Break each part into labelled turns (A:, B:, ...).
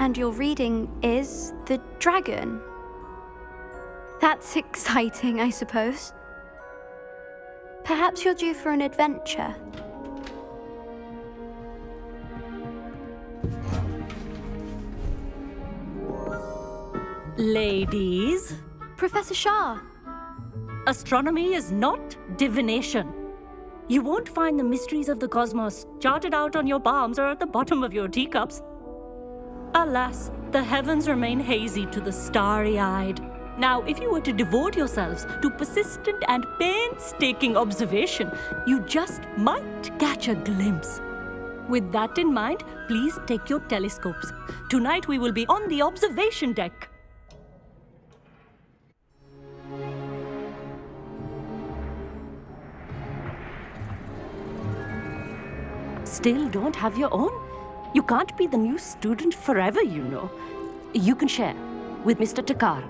A: And your reading is the dragon. That's exciting, I suppose. Perhaps you're due for an adventure.
B: Ladies,
A: Professor Shah.
B: astronomy is not divination. You won't find the mysteries of the cosmos charted out on your palms or at the bottom of your teacups. Alas, the heavens remain hazy to the starry-eyed. Now, if you were to devote yourselves to persistent and painstaking observation, you just might catch a glimpse. With that in mind, please take your telescopes. Tonight we will be on the observation deck. Still don't have your own? You can't be the new student forever, you know. You can share with Mr. Takar.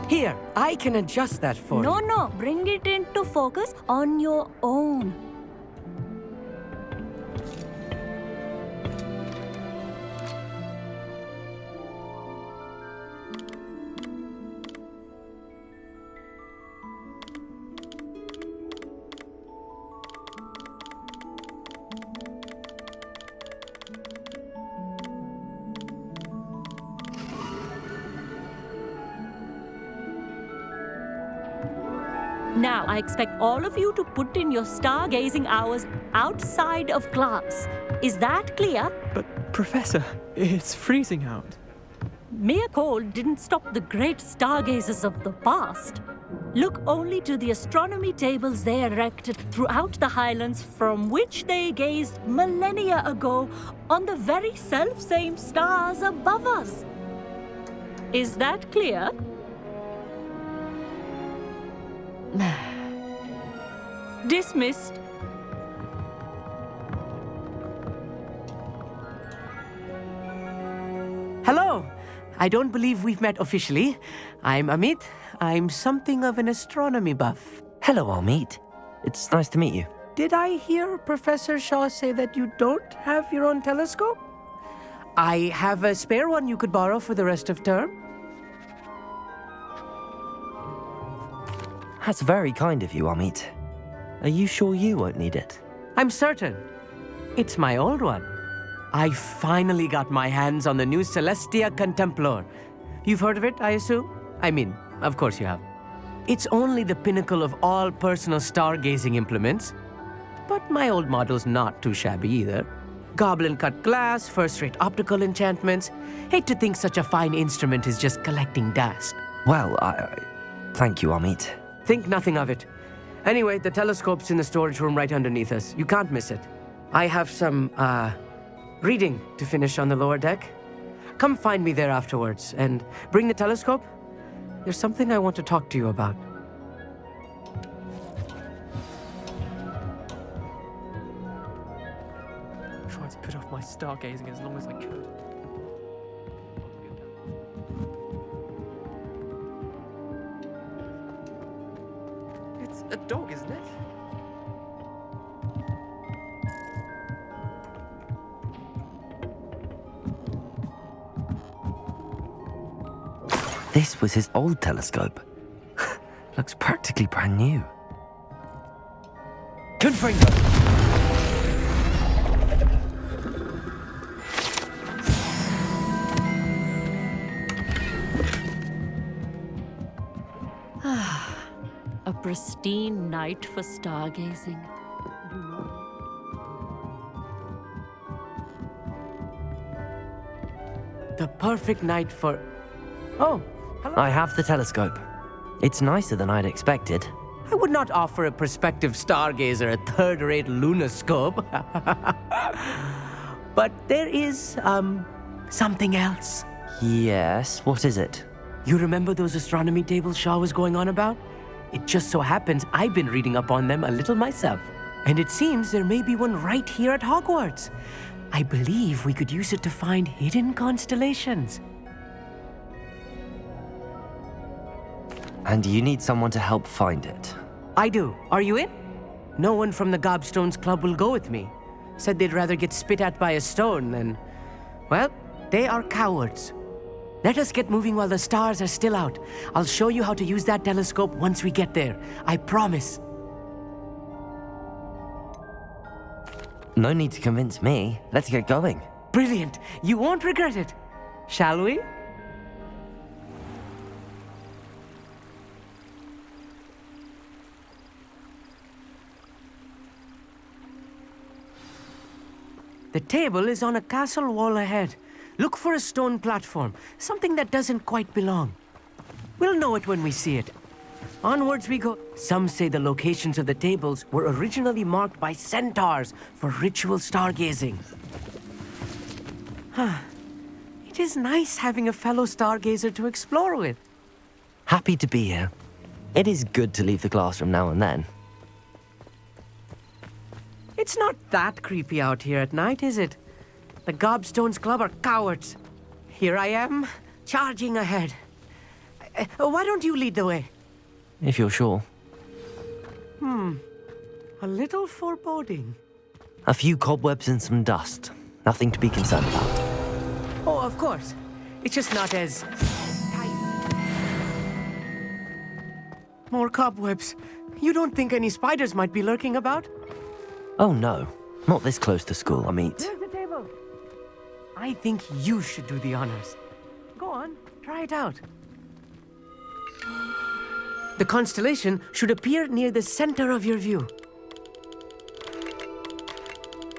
C: Here, I can adjust that for you.
B: No, bring it into focus on your own. Now, I expect all of you to put in your stargazing hours outside of class. Is that clear?
D: But, Professor, it's freezing out.
B: Mere cold didn't stop the great stargazers of the past. Look only to the astronomy tables they erected throughout the highlands from which they gazed millennia ago on the very self-same stars above us. Is that clear? Dismissed.
C: Hello. I don't believe we've met officially. I'm Amit. I'm something of an astronomy buff.
E: Hello, Amit. It's nice to meet you.
C: Did I hear Professor Shaw say that you don't have your own telescope? I have a spare one you could borrow for the rest of term.
E: That's very kind of you, Amit. Are you sure you won't need it?
C: I'm certain. It's my old one. I finally got my hands on the new Celestia Contemplar. You've heard of it, I assume? I mean, of course you have. It's only the pinnacle of all personal stargazing implements. But my old model's not too shabby either. Goblin-cut glass, first-rate optical enchantments. Hate to think such a fine instrument is just collecting dust.
E: Well, thank you, Amit.
C: Think nothing of it. Anyway, the telescope's in the storage room right underneath us. You can't miss it. I have some, reading to finish on the lower deck. Come find me there afterwards, and bring the telescope. There's something I want to talk to you about.
D: I tried to put off my stargazing as long as I could. It's a dog, isn't it?
E: This was his old telescope. Looks practically brand new.
C: Confringo!
B: A pristine night for stargazing.
C: The perfect night for... Oh, hello.
E: I have the telescope. It's nicer than I'd expected.
C: I would not offer a prospective stargazer a third-rate lunoscope. But there is, something else.
E: Yes, what is it?
C: You remember those astronomy tables Shaw was going on about? It just so happens I've been reading up on them a little myself. And it seems there may be one right here at Hogwarts. I believe we could use it to find hidden constellations.
E: And you need someone to help find it.
C: I do. Are you in? no one from the Gobstones Club will go with me. Said they'd rather get spit at by a stone than... Well, they are cowards. Let us get moving while the stars are still out. I'll show you how to use that telescope once we get there. I promise.
E: No need to convince me. Let's get going.
C: Brilliant. You won't regret it. Shall we? The table is on a castle wall ahead. Look for a stone platform, something that doesn't quite belong. We'll know it when we see it. Onwards we go. Some say the locations of the tables were originally marked by centaurs for ritual stargazing. It is nice having a fellow stargazer to explore with.
E: Happy to be here. It is good to leave the classroom now and then.
C: It's not that creepy out here at night, is it? The Gobstones Club are cowards. Here I am, charging ahead. Why don't you lead the way?
E: If you're sure.
C: A little foreboding.
E: A few cobwebs and some dust. Nothing to be concerned about.
C: Oh, of course. It's just not as... tight. More cobwebs. You don't think any spiders might be lurking about?
E: Oh no, not this close to school, Amit.
C: There's the table. I think you should do the honors. Go on, try it out. The constellation should appear near the center of your view.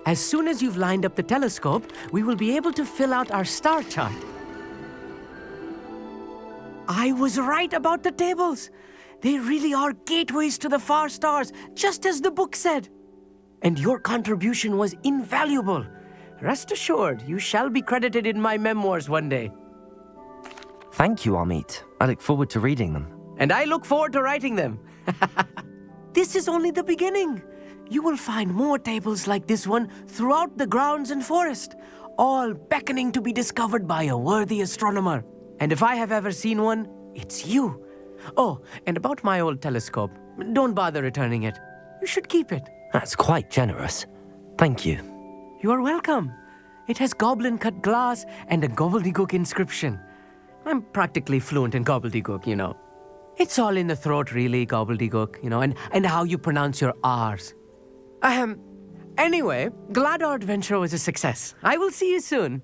C: As soon as you've lined up the telescope, we will be able to fill out our star chart. I was right about the tables. They really are gateways to the far stars, just as the book said. And your contribution was invaluable. Rest assured, you shall be credited in my memoirs one day.
E: Thank you, Amit. I look forward to reading them.
C: And I look forward to writing them. This is only the beginning. You will find more tables like this one throughout the grounds and forest, all beckoning to be discovered by a worthy astronomer. And if I have ever seen one, it's you. Oh, and about my old telescope, don't bother returning it. You should keep it.
E: That's quite generous. Thank you.
C: You are welcome. It has goblin-cut glass and a gobbledygook inscription. I'm practically fluent in gobbledygook, you know. It's all in the throat, really, gobbledygook, you know, and how you pronounce your R's. Anyway, glad our adventure was a success. I will see you soon.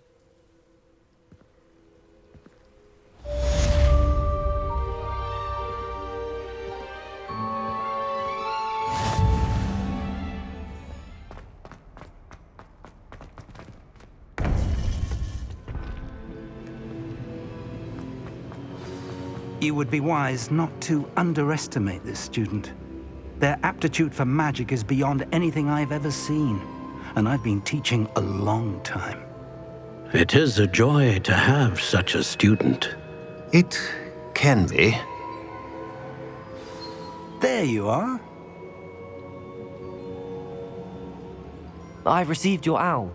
F: You would be wise not to underestimate this student. Their aptitude for magic is beyond anything I've ever seen, and I've been teaching a long time.
G: It is a joy to have such a student.
H: It can be.
F: There you are.
E: I received your owl.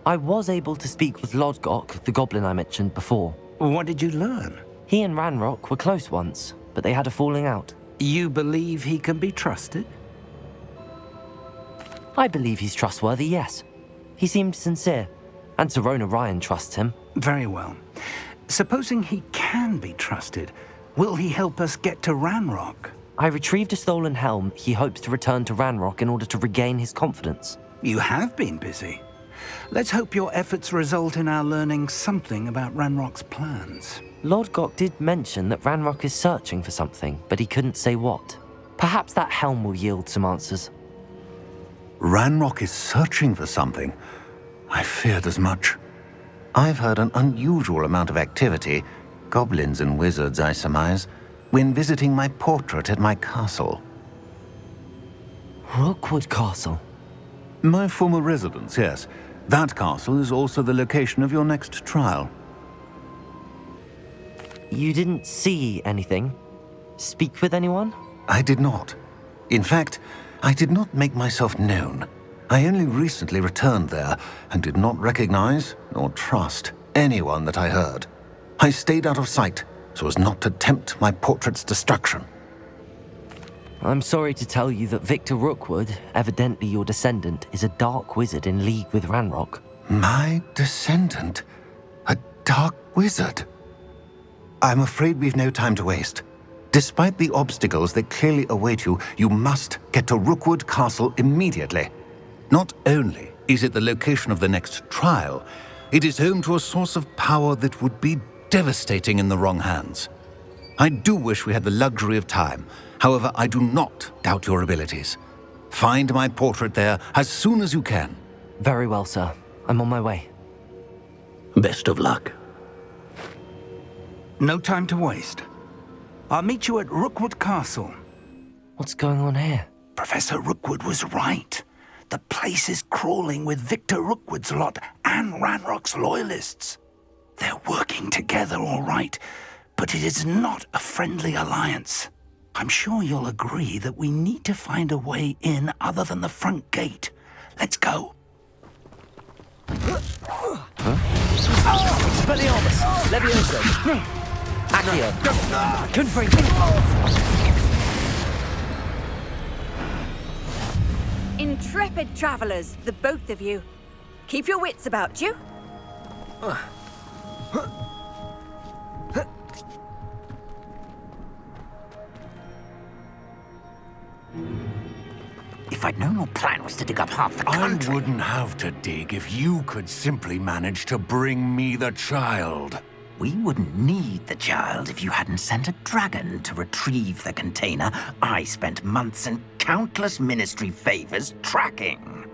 E: I was able to speak with Lodgok, the goblin I mentioned before.
F: What did you learn?
E: He and Ranrock were close once, but they had a falling out.
F: You believe he can be trusted?
E: I believe he's trustworthy, yes. He seemed sincere, and Serona Ryan trusts him.
F: Very well. Supposing he can be trusted, will he help us get to Ranrock?
E: I retrieved a stolen helm he hopes to return to Ranrock in order to regain his confidence.
F: You have been busy. Let's hope your efforts result in our learning something about Ranrock's plans.
E: Lodgok did mention that Ranrock is searching for something, but he couldn't say what. Perhaps that helm will yield some answers.
H: Ranrock is searching for something. I feared as much. I've heard an unusual amount of activity, goblins and wizards, I surmise, when visiting my portrait at my castle.
E: Rookwood Castle?
H: My former residence, yes. That castle is also the location of your next trial.
E: You didn't see anything? Speak with anyone?
H: I did not. In fact, I did not make myself known. I only recently returned there and did not recognize nor trust anyone that I heard. I stayed out of sight so as not to tempt my portrait's destruction.
E: I'm sorry to tell you that Victor Rookwood, evidently your descendant, is a dark wizard in league with Ranrock.
H: My descendant? A dark wizard? I'm afraid we've no time to waste. Despite the obstacles that clearly await you, you must get to Rookwood Castle immediately. Not only is it the location of the next trial, it is home to a source of power that would be devastating in the wrong hands. I do wish we had the luxury of time. However, I do not doubt your abilities. Find my portrait there as soon as you can.
E: Very well, sir. I'm on my way.
G: Best of luck.
F: No time to waste. I'll meet you at Rookwood Castle.
E: What's going on here?
F: Professor Rookwood was right. The place is crawling with Victor Rookwood's lot and Ranrock's loyalists. They're working together, all right, but it is not a friendly alliance. I'm sure you'll agree that we need to find a way in other than the front gate. Let's go.
E: Expelliarmus! Levioso! Accio! Confring!
I: Intrepid travelers, the both of you. Keep your wits about you.
J: If I'd known your plan was to dig up half the
H: I
J: country...
H: wouldn't have to dig if you could simply manage to bring me the child.
J: We wouldn't need the child if you hadn't sent a dragon to retrieve the container I spent months and countless ministry favors tracking.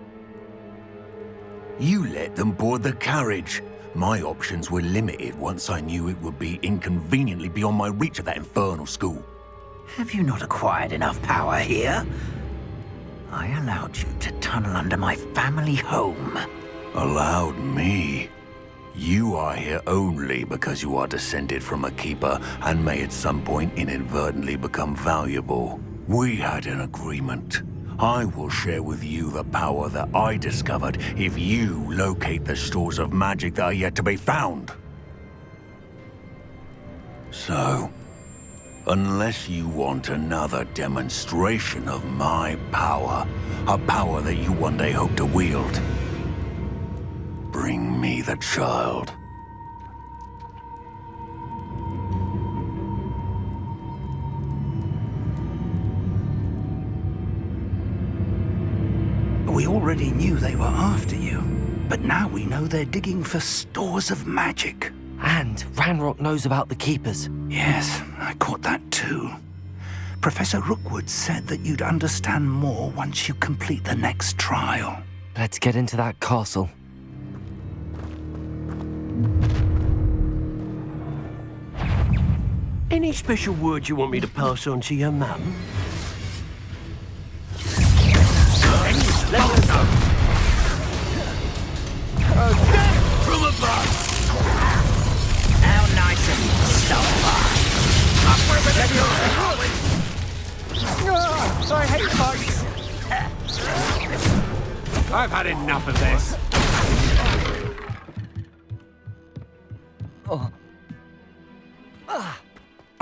H: You let them board the carriage. My options were limited once I knew it would be inconveniently beyond my reach at that infernal school.
J: Have you not acquired enough power here? I allowed you to tunnel under my family home.
H: Allowed me? You are here only because you are descended from a keeper and may at some point inadvertently become valuable. We had an agreement. I will share with you the power that I discovered if you locate the stores of magic that are yet to be found. So, unless you want another demonstration of my power, a power that you one day hope to wield, bring me the child.
F: We already knew they were after you, but now we know they're digging for stores of magic.
E: And Ranrock knows about the Keepers.
F: Yes, I caught that too. Professor Rookwood said that you'd understand more once you complete the next trial.
E: Let's get into that castle.
K: Any special words you want me to pass on to your mum?
J: From above! How nice of you to stop by.
D: I hate bugs! I've had enough of this.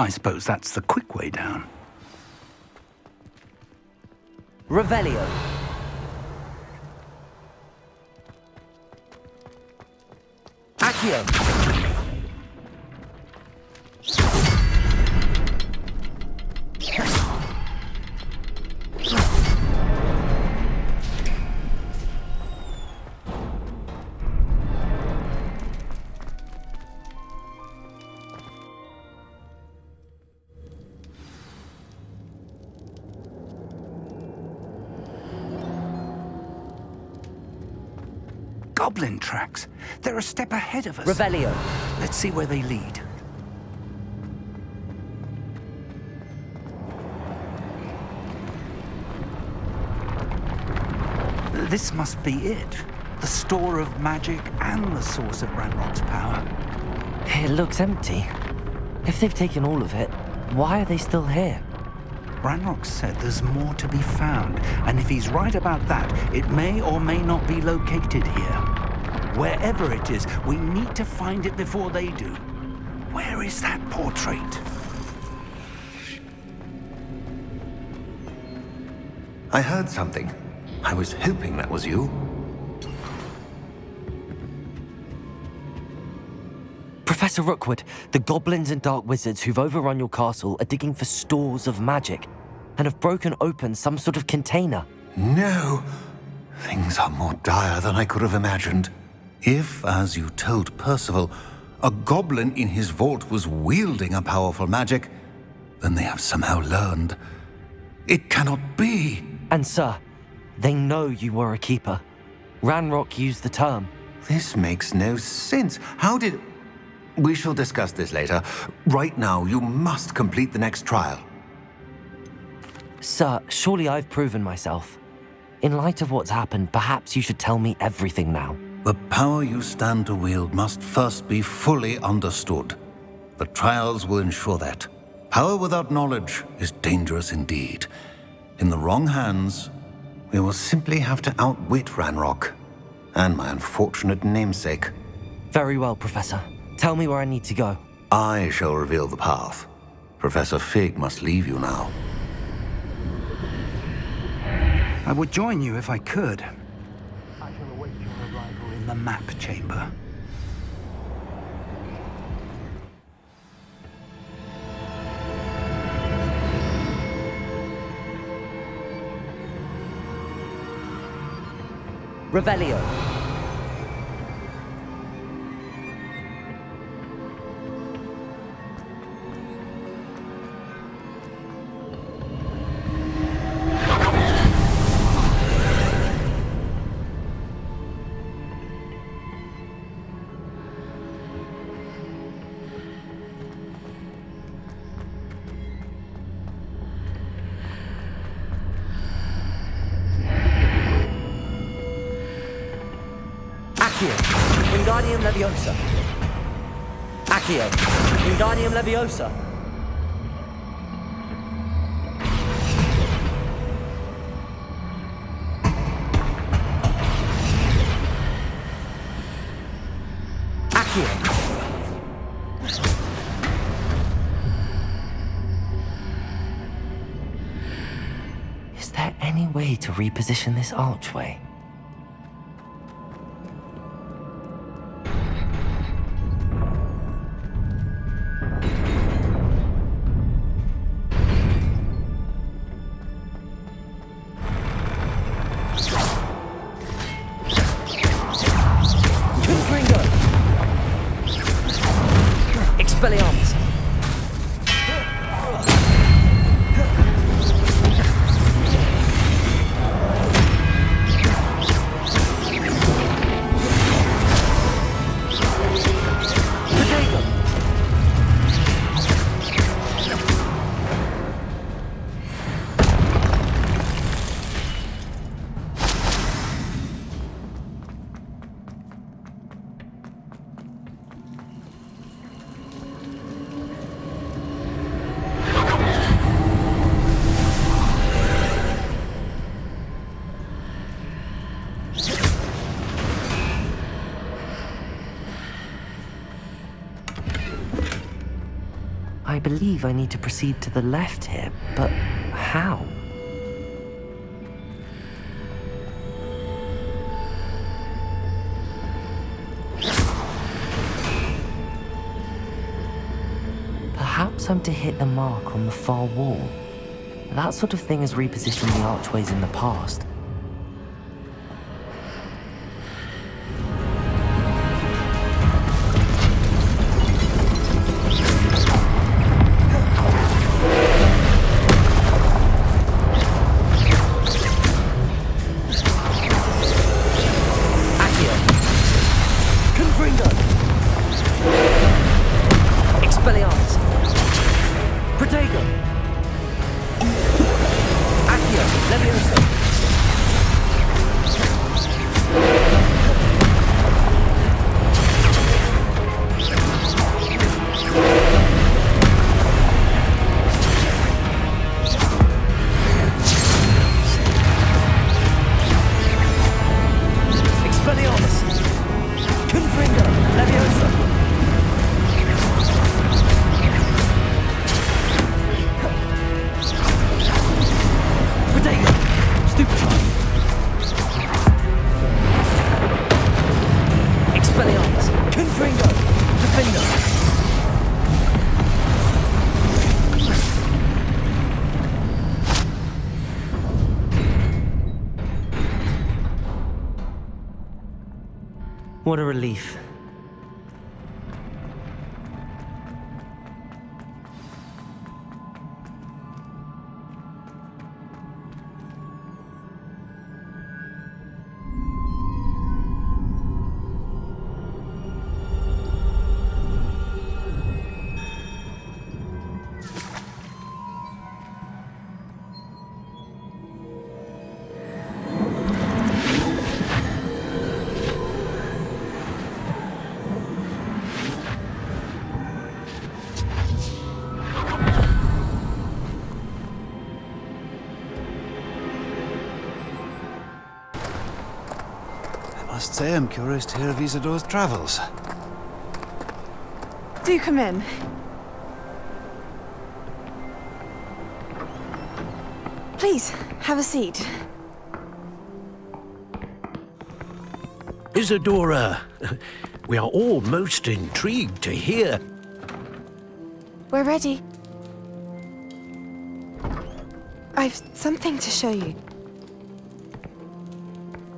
F: I suppose that's the quick way down.
E: Revelio. Accio.
F: Goblin tracks. They're a step ahead of us.
E: Revelio.
F: Let's see where they lead. This must be it. The store of magic and the source of Ranrock's power.
E: It looks empty. If they've taken all of it, why are they still here?
F: Ranrock said there's more to be found, and if he's right about that, it may or may not be located here. Wherever it is, we need to find it before they do. Where is that portrait?
H: I heard something. I was hoping that was you.
E: Professor Rookwood, the goblins and dark wizards who've overrun your castle are digging for stores of magic and have broken open some sort of container.
H: No! Things are more dire than I could have imagined. If, as you told Percival, a goblin in his vault was wielding a powerful magic, then they have somehow learned. It cannot be!
E: And sir, they know you were a keeper. Ranrock used the term.
H: This makes no sense. How did... We shall discuss this later. Right now, you must complete the next trial.
E: Sir, surely I've proven myself. In light of what's happened, perhaps you should tell me everything now.
H: The power you stand to wield must first be fully understood. The trials will ensure that. Power without knowledge is dangerous indeed. In the wrong hands, we will simply have to outwit Ranrock and my unfortunate namesake.
E: Very well, Professor. Tell me where I need to go.
H: I shall reveal the path. Professor Fig must leave you now.
F: I would join you if I could. I shall await your arrival in the map chamber.
E: Revelio. Accio, Wingardium Leviosa. Accio, Wingardium Leviosa. Accio. Is there any way to reposition this archway? Expelliarmus! I believe I need to proceed to the left here, but how? Perhaps I'm to hit the mark on the far wall. That sort of thing has repositioned the archways in the past. Expelliarmus! Protego! Accio! Leviosa! Expelliarmus! Confringo! Leviosa! Protego! What a relief.
L: I must say I'm curious to hear of Isadora's travels.
M: Do come in. Please, have a seat.
K: Isadora, we are all most intrigued to hear.
M: We're ready. I've something to show you.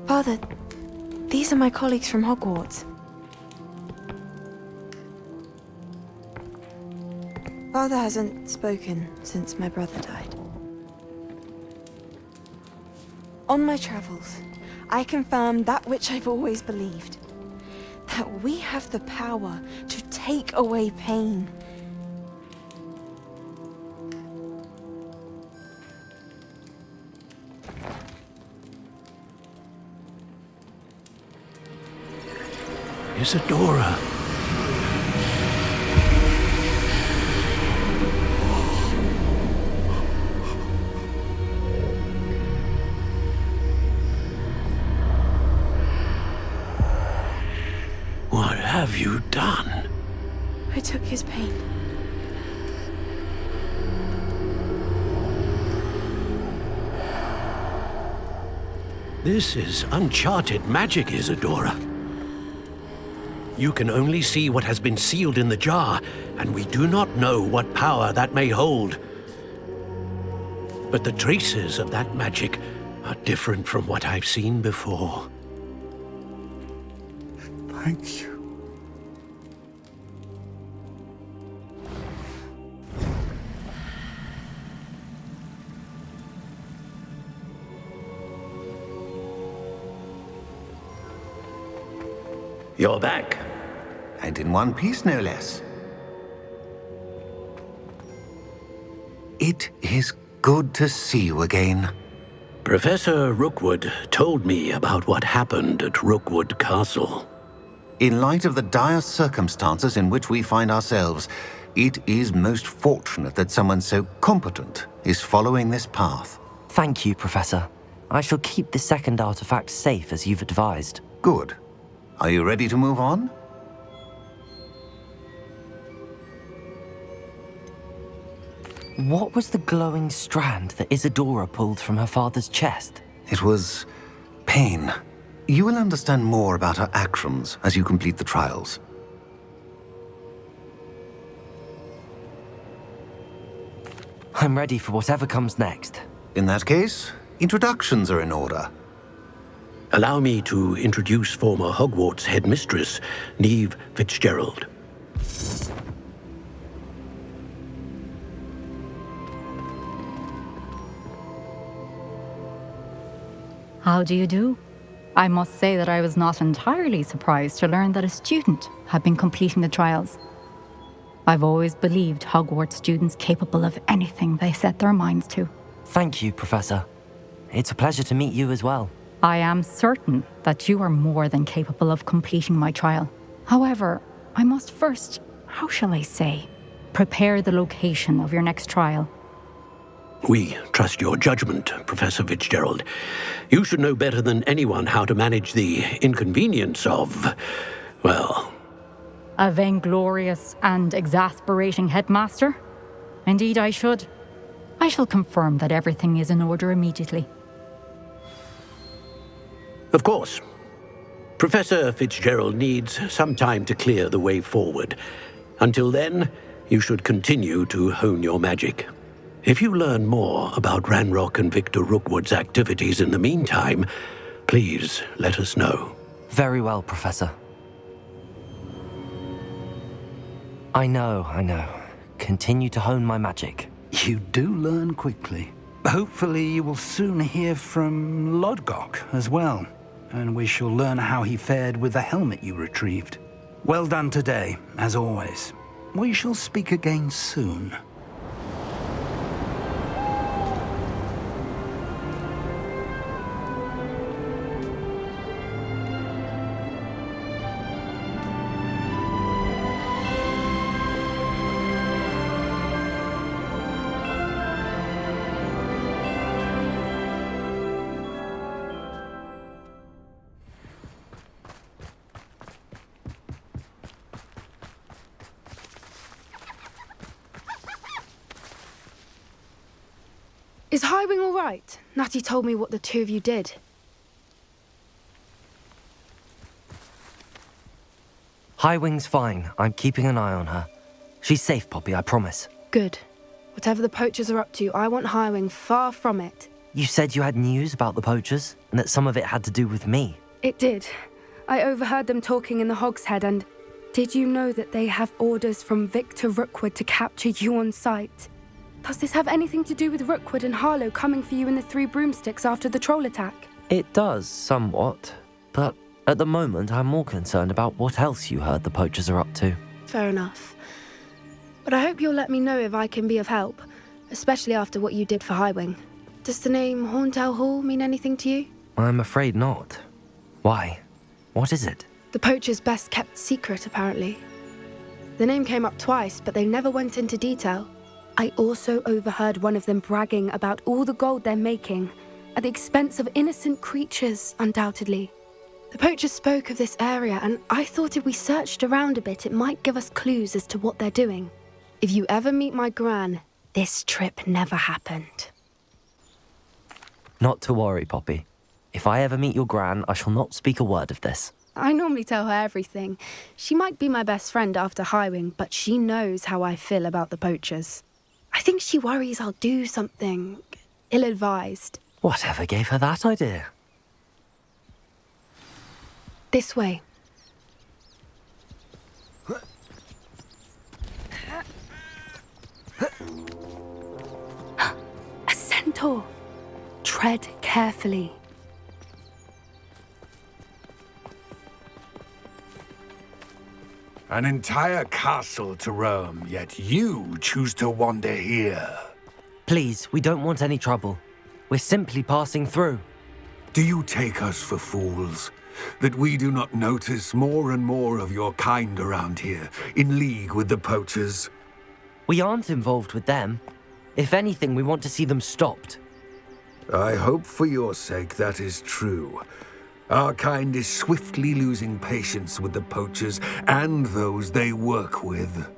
M: Father, these are my colleagues from Hogwarts. Father hasn't spoken since my brother died. On my travels, I confirmed that which I've always believed. That we have the power to take away pain.
K: Isadora. What have you done?
M: I took his pain.
K: This is uncharted magic, Isadora. You can only see what has been sealed in the jar, and we do not know what power that may hold. But the traces of that magic are different from what I've seen before.
L: Thank you.
H: You're back. And in one piece, no less. It is good to see you again.
K: Professor Rookwood told me about what happened at Rookwood Castle.
H: In light of the dire circumstances in which we find ourselves, it is most fortunate that someone so competent is following this path.
E: Thank you, Professor. I shall keep the second artifact safe as you've advised.
H: Good. Are you ready to move on?
E: What was the glowing strand that Isadora pulled from her father's chest?
H: It was pain. You will understand more about her actions as you complete the trials.
E: I'm ready for whatever comes next.
H: In that case, introductions are in order.
K: Allow me to introduce former Hogwarts headmistress, Neve Fitzgerald.
N: How do you do? I must say that I was not entirely surprised to learn that a student had been completing the trials. I've always believed Hogwarts students capable of anything they set their minds to.
E: Thank you, Professor. It's a pleasure to meet you as well.
N: I am certain that you are more than capable of completing my trial. However, I must first, how shall I say, prepare the location of your next trial.
K: We trust your judgment, Professor Fitzgerald. You should know better than anyone how to manage the inconvenience of, well...
N: A vainglorious and exasperating headmaster? Indeed I should. I shall confirm that everything is in order immediately.
K: Of course. Professor Fitzgerald needs some time to clear the way forward. Until then, you should continue to hone your magic. If you learn more about Ranrock and Victor Rookwood's activities in the meantime, please let us know.
E: Very well, Professor. I know. Continue to hone my magic.
F: You do learn quickly. Hopefully you will soon hear from Lodgok as well, and we shall learn how he fared with the helmet you retrieved. Well done today, as always. We shall speak again soon.
O: Is Highwing all right? Natty told me what the two of you did.
E: Highwing's fine. I'm keeping an eye on her. She's safe, Poppy, I promise.
O: Good. Whatever the poachers are up to, I want Highwing far from it.
E: You said you had news about the poachers, and that some of it had to do with me.
O: It did. I overheard them talking in the Hogshead, and did you know that they have orders from Victor Rookwood to capture you on sight? Does this have anything to do with Rookwood and Harlow coming for you in the Three Broomsticks after the troll attack?
E: It does, somewhat. But at the moment, I'm more concerned about what else you heard the poachers are up to.
O: Fair enough. But I hope you'll let me know if I can be of help, especially after what you did for Highwing. Does the name Horntail Hall mean anything to you?
E: I'm afraid not. Why? What is it?
O: The poachers' best kept secret, apparently. The name came up twice, but they never went into detail. I also overheard one of them bragging about all the gold they're making, at the expense of innocent creatures, undoubtedly. The poachers spoke of this area, and I thought if we searched around a bit, it might give us clues as to what they're doing. If you ever meet my gran, this trip never happened.
E: Not to worry, Poppy. If I ever meet your gran, I shall not speak a word of this.
O: I normally tell her everything. She might be my best friend after Highwing, but she knows how I feel about the poachers. I think she worries I'll do something ill-advised.
E: Whatever gave her that idea?
O: This way. A centaur. Tread carefully.
D: An entire castle to roam, yet you choose to wander here.
E: Please, we don't want any trouble. We're simply passing through.
D: Do you take us for fools? That we do not notice more and more of your kind around here, in league with the poachers?
E: We aren't involved with them. If anything, we want to see them stopped.
D: I hope for your sake that is true. Our kind is swiftly losing patience with the poachers and those they work with.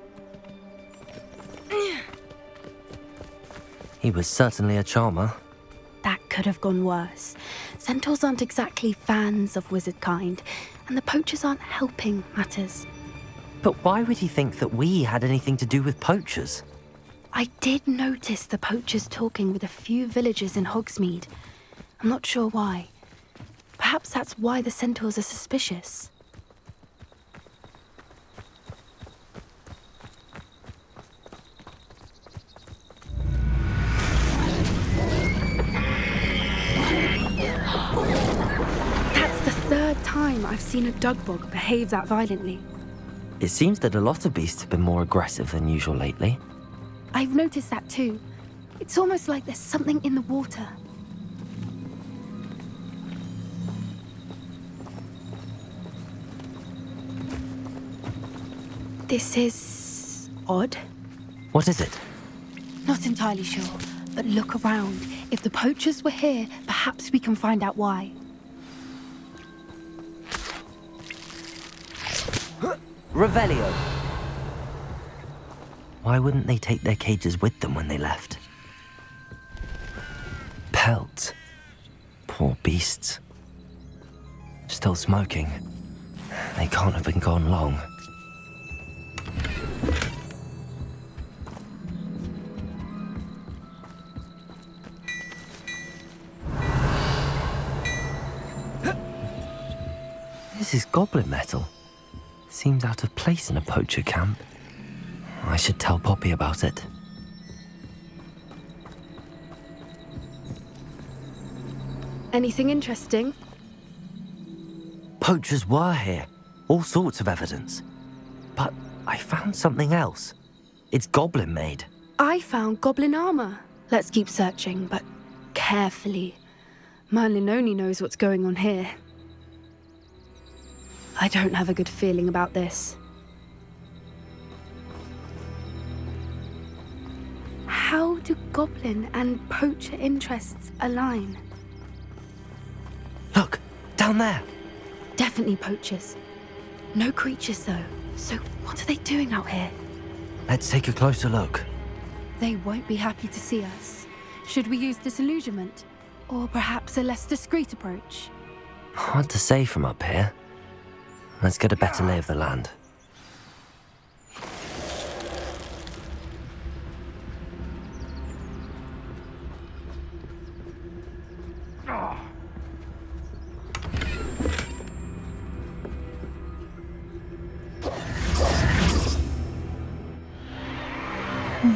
E: He was certainly a charmer.
O: That could have gone worse. Centaurs aren't exactly fans of wizard kind, and the poachers aren't helping matters.
E: But why would he think that we had anything to do with poachers?
O: I did notice the poachers talking with a few villagers in Hogsmeade. I'm not sure why. Perhaps that's why the centaurs are suspicious. That's the third time I've seen a dugbog behave that violently.
E: It seems that a lot of beasts have been more aggressive than usual lately.
O: I've noticed that too. It's almost like there's something in the water. This is odd.
E: What is it?
O: Not entirely sure, but look around. If the poachers were here, perhaps we can find out why.
E: Revelio! Why wouldn't they take their cages with them when they left? Pelts. Poor beasts. Still smoking. They can't have been gone long. This is goblin metal. Seems out of place in a poacher camp. I should tell Poppy about it.
O: Anything interesting?
E: Poachers were here. All sorts of evidence. But I found something else. It's goblin-made.
O: I found goblin armor. Let's keep searching, but carefully. Merlin only knows what's going on here. I don't have a good feeling about this. How do goblin and poacher interests align?
E: Look, down there.
O: Definitely poachers. No creatures, though. So what are they doing out here?
E: Let's take a closer look.
O: They won't be happy to see us. Should we use disillusionment? Or perhaps a less discreet approach?
E: Hard to say from up here. Let's get a better lay of the land.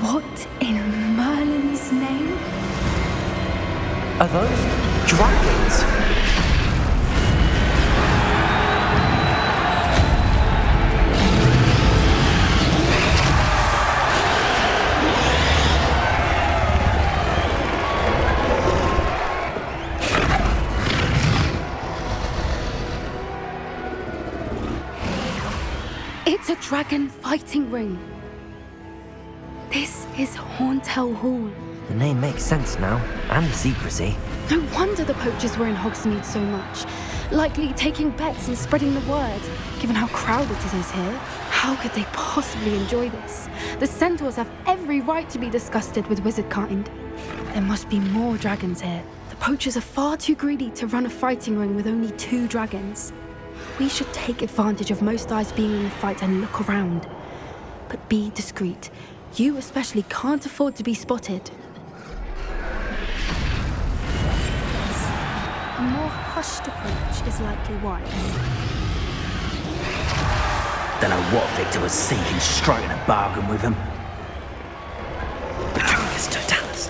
O: What in Merlin's name?
E: Are those dragons?
O: It's a dragon fighting ring. This is Hauntel Hall.
E: The name makes sense now, and the secrecy.
O: No wonder the poachers were in Hogsmeade so much. Likely taking bets and spreading the word, given how crowded it is here. How could they possibly enjoy this? The centaurs have every right to be disgusted with wizard kind. There must be more dragons here. The poachers are far too greedy to run a fighting ring with only 2 dragons. We should take advantage of most eyes being in the fight and look around. But be discreet. You especially can't afford to be spotted. A more hushed approach is likely wise.
J: Don't know what Victor was thinking, striking a bargain with him.
E: Patroclus Totalis.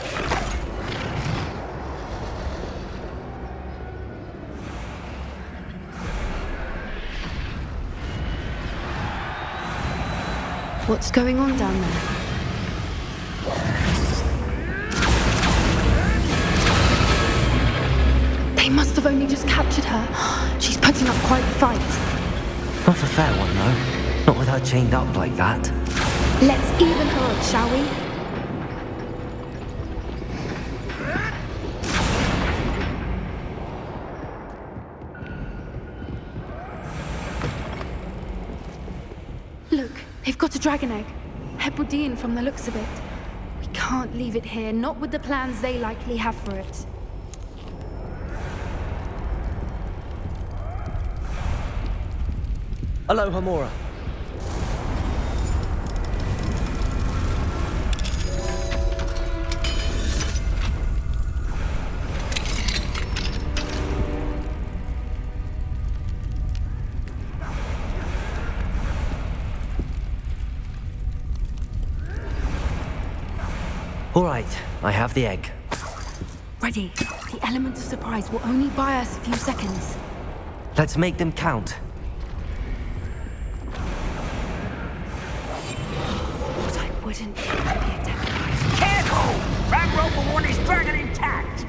O: What's going on down there? They must have only just captured her. She's putting up quite the fight.
E: Not a fair one, though. Not with her chained up like that.
O: Let's even her up, shall we? Look, they've got a dragon egg. Hebridean from the looks of it. We can't leave it here, not with the plans they likely have for it.
E: Hello, Hamora. All right, I have the egg.
O: Ready. The element of surprise will only buy us a few seconds.
E: Let's make them count.
O: What I wouldn't give to be a demigod.
J: Careful! Ranrock will want his dragon intact!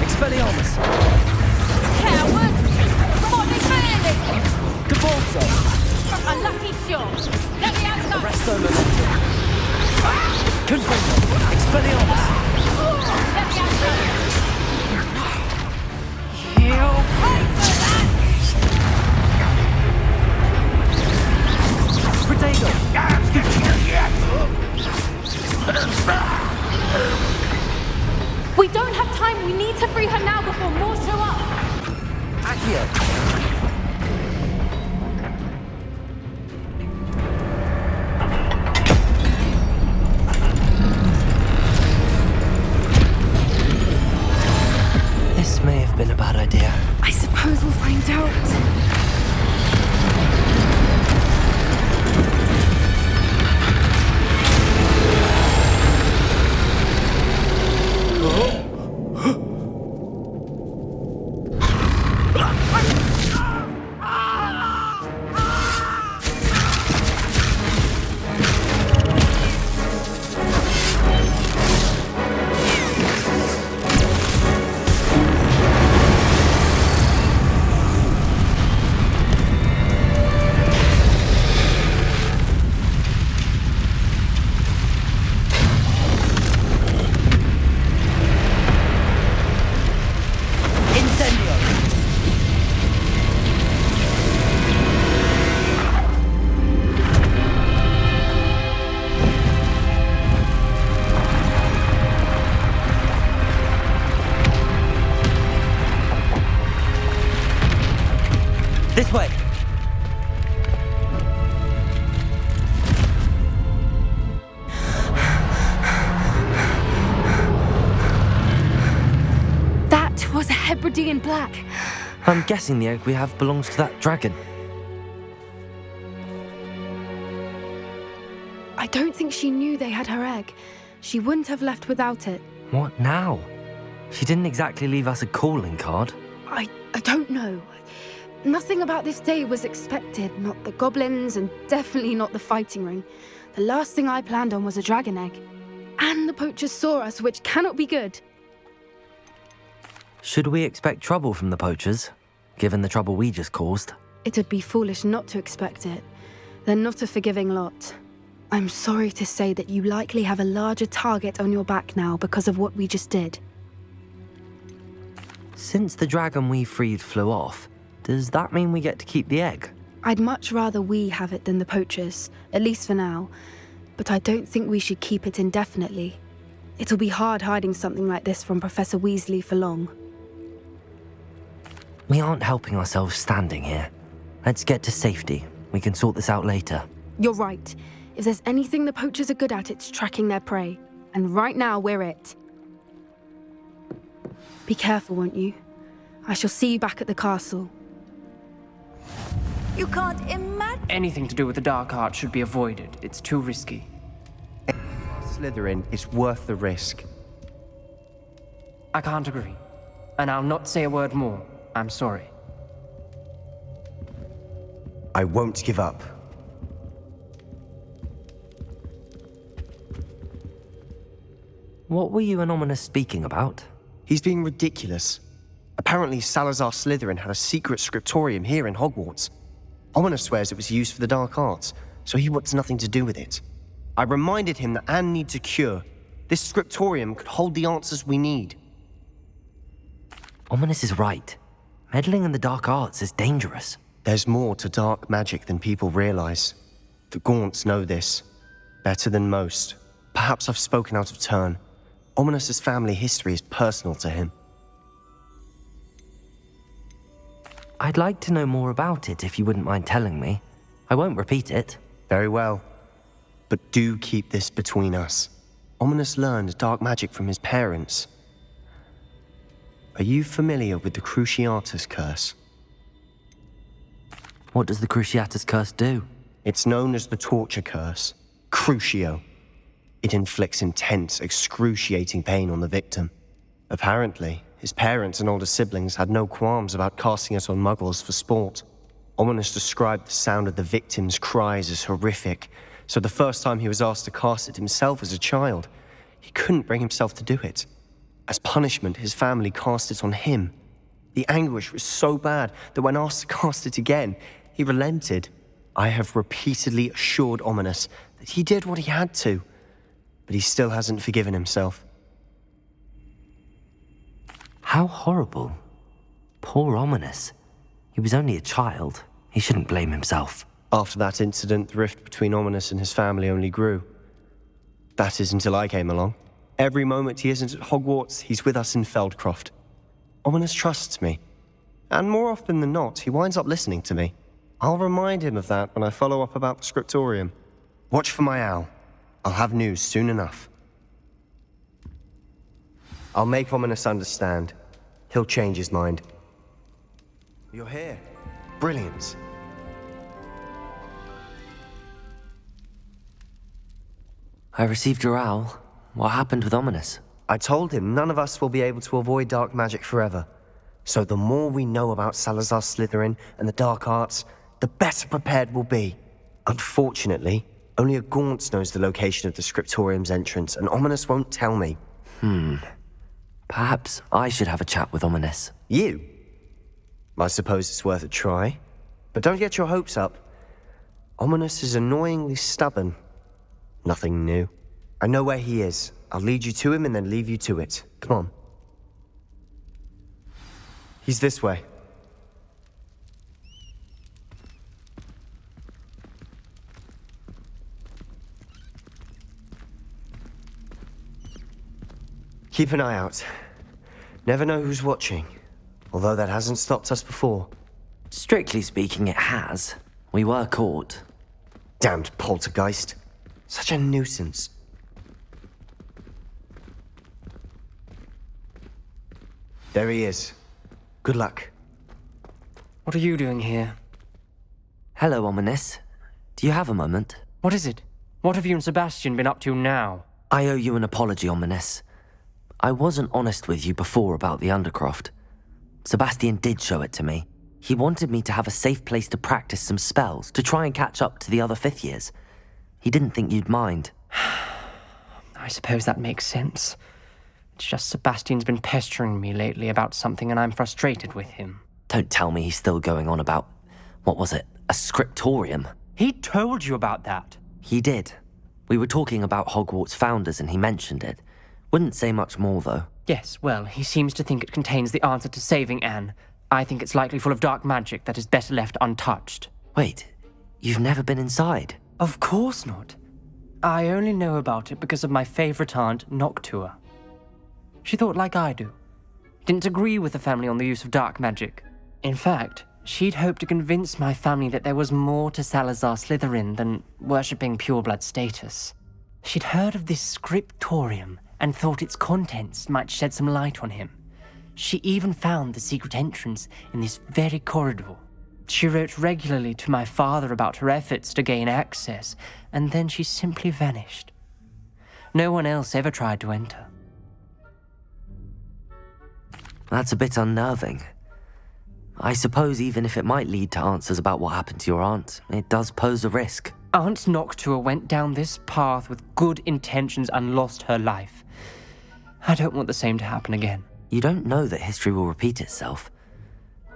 E: Expelliarmus!
P: Coward! What is happening?
E: Cabalso!
P: A lucky shot! Let me out!
E: Arresto momentum! Confringo! Expelliarmus!
P: Let me out! You'll pay for that!
O: We don't have time. We need to free her now before more show up.
E: Accio!
O: suppose we'll find out.
E: This way!
O: That was a Hebridean black.
E: I'm guessing the egg we have belongs to that dragon.
O: I don't think she knew they had her egg. She wouldn't have left without it.
E: What now? She didn't exactly leave us a calling card.
O: I don't know. Nothing about this day was expected. Not the goblins, and definitely not the fighting ring. The last thing I planned on was a dragon egg. And the poachers saw us, which cannot be good.
E: Should we expect trouble from the poachers, given the trouble we just caused?
O: It would be foolish not to expect it. They're not a forgiving lot. I'm sorry to say that you likely have a larger target on your back now because of what we just did.
E: Since the dragon we freed flew off, does that mean we get to keep the egg?
O: I'd much rather we have it than the poachers, at least for now. But I don't think we should keep it indefinitely. It'll be hard hiding something like this from Professor Weasley for long.
E: We aren't helping ourselves standing here. Let's get to safety. We can sort this out later.
O: You're right. If there's anything the poachers are good at, it's tracking their prey. And right now, we're it. Be careful, won't you? I shall see you back at the castle.
I: You can't imagine.
Q: Anything to do with the dark art should be avoided. It's too risky.
R: Slytherin is worth the risk.
Q: I can't agree. And I'll not say a word more. I'm sorry.
R: I won't give up.
E: What were you and Ominous speaking about?
R: He's being ridiculous. Apparently Salazar Slytherin had a secret scriptorium here in Hogwarts. Ominous swears it was used for the dark arts, so he wants nothing to do with it. I reminded him that Anne needs a cure. This scriptorium could hold the answers we need.
E: Ominous is right. Meddling in the dark arts is dangerous.
R: There's more to dark magic than people realize. The Gaunts know this. Better than most. Perhaps I've spoken out of turn. Ominous's family history is personal to him.
E: I'd like to know more about it if you wouldn't mind telling me. I won't repeat it.
R: Very well. But do keep this between us. Ominous learned dark magic from his parents. Are you familiar with the Cruciatus Curse?
E: What does the Cruciatus Curse do?
R: It's known as the Torture Curse. Crucio. It inflicts intense, excruciating pain on the victim. Apparently, his parents and older siblings had no qualms about casting it on muggles for sport. Ominous described the sound of the victim's cries as horrific, so the first time he was asked to cast it himself as a child, he couldn't bring himself to do it. As punishment, his family cast it on him. The anguish was so bad that when asked to cast it again, he relented. I have repeatedly assured Ominous that he did what he had to, but he still hasn't forgiven himself.
E: How horrible. Poor Ominous. He was only a child. He shouldn't blame himself.
R: After that incident, the rift between Ominous and his family only grew. That is until I came along. Every moment he isn't at Hogwarts, he's with us in Feldcroft. Ominous trusts me. And more often than not, he winds up listening to me. I'll remind him of that when I follow up about the scriptorium. Watch for my owl. I'll have news soon enough. I'll make Ominous understand. He'll change his mind. You're here. Brilliant.
E: I received your owl. What happened with Ominous?
R: I told him none of us will be able to avoid dark magic forever. So the more we know about Salazar Slytherin and the dark arts, the better prepared we'll be. Unfortunately, only a Gaunt knows the location of the Scriptorium's entrance, and Ominous won't tell me.
E: Perhaps I should have a chat with Ominous.
R: You? I suppose it's worth a try. But don't get your hopes up. Ominous is annoyingly stubborn. Nothing new. I know where he is. I'll lead you to him and then leave you to it. Come on. He's this way. Keep an eye out. Never know who's watching. Although that hasn't stopped us before.
E: Strictly speaking, it has. We were caught.
R: Damned poltergeist. Such a nuisance. There he is. Good luck.
Q: What are you doing here?
E: Hello, Ominous. Do you have a moment?
Q: What is it? What have you and Sebastian been up to now?
E: I owe you an apology, Ominous. I wasn't honest with you before about the Undercroft. Sebastian did show it to me. He wanted me to have a safe place to practice some spells, to try and catch up to the other fifth years. He didn't think you'd mind.
Q: I suppose that makes sense. It's just Sebastian's been pestering me lately about something and I'm frustrated with him.
E: Don't tell me he's still going on about, what was it, a scriptorium?
Q: He told you about that.
E: He did. We were talking about Hogwarts founders and he mentioned it. Wouldn't say much more, though.
Q: Yes, well, he seems to think it contains the answer to saving Anne. I think it's likely full of dark magic that is better left untouched.
E: Wait, you've never been inside?
Q: Of course not. I only know about it because of my favorite aunt, Noctua. She thought like I do. Didn't agree with the family on the use of dark magic. In fact, she'd hoped to convince my family that there was more to Salazar Slytherin than worshipping pureblood status. She'd heard of this scriptorium and thought its contents might shed some light on him. She even found the secret entrance in this very corridor. She wrote regularly to my father about her efforts to gain access, and then she simply vanished. No one else ever tried to enter.
E: That's a bit unnerving. I suppose even if it might lead to answers about what happened to your aunt, it does pose a risk.
Q: Aunt Noctua went down this path with good intentions and lost her life. I don't want the same to happen again.
E: You don't know that history will repeat itself.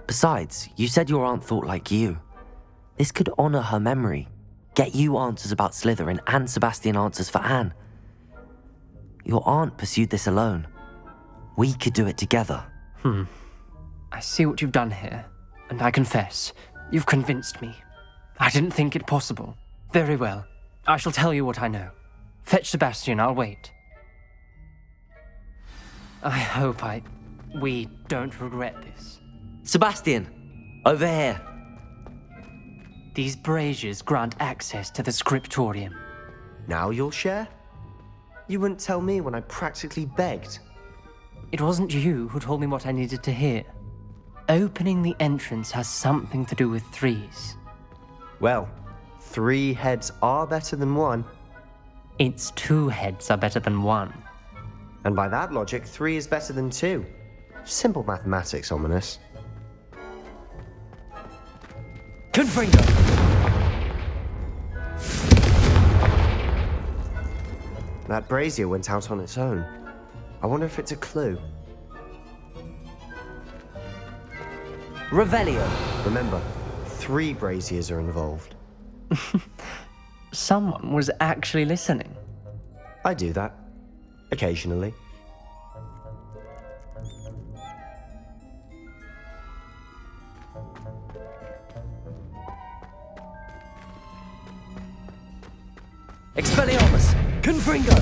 E: Besides, you said your aunt thought like you. This could honor her memory, get you answers about Slytherin and Sebastian answers for Anne. Your aunt pursued this alone. We could do it together.
Q: I see what you've done here, and I confess, you've convinced me. I didn't think it possible. Very well. I shall tell you what I know. Fetch Sebastian, I'll wait. I hope we don't regret this.
E: Sebastian, over here.
Q: These braziers grant access to the scriptorium.
R: Now you'll share? You wouldn't tell me when I practically begged.
Q: It wasn't you who told me what I needed to hear. Opening the entrance has something to do with threes.
R: Well, 3 heads are better than 1.
Q: It's 2 heads are better than 1.
R: And by that logic, 3 is better than 2. Simple mathematics, Ominous.
Q: Confringo!
R: That brazier went out on its own. I wonder if it's a clue.
E: Revelio.
R: Remember, 3 braziers are involved.
Q: Someone was actually listening.
R: I do that. Occasionally.
E: Expelliarmus! Confringo!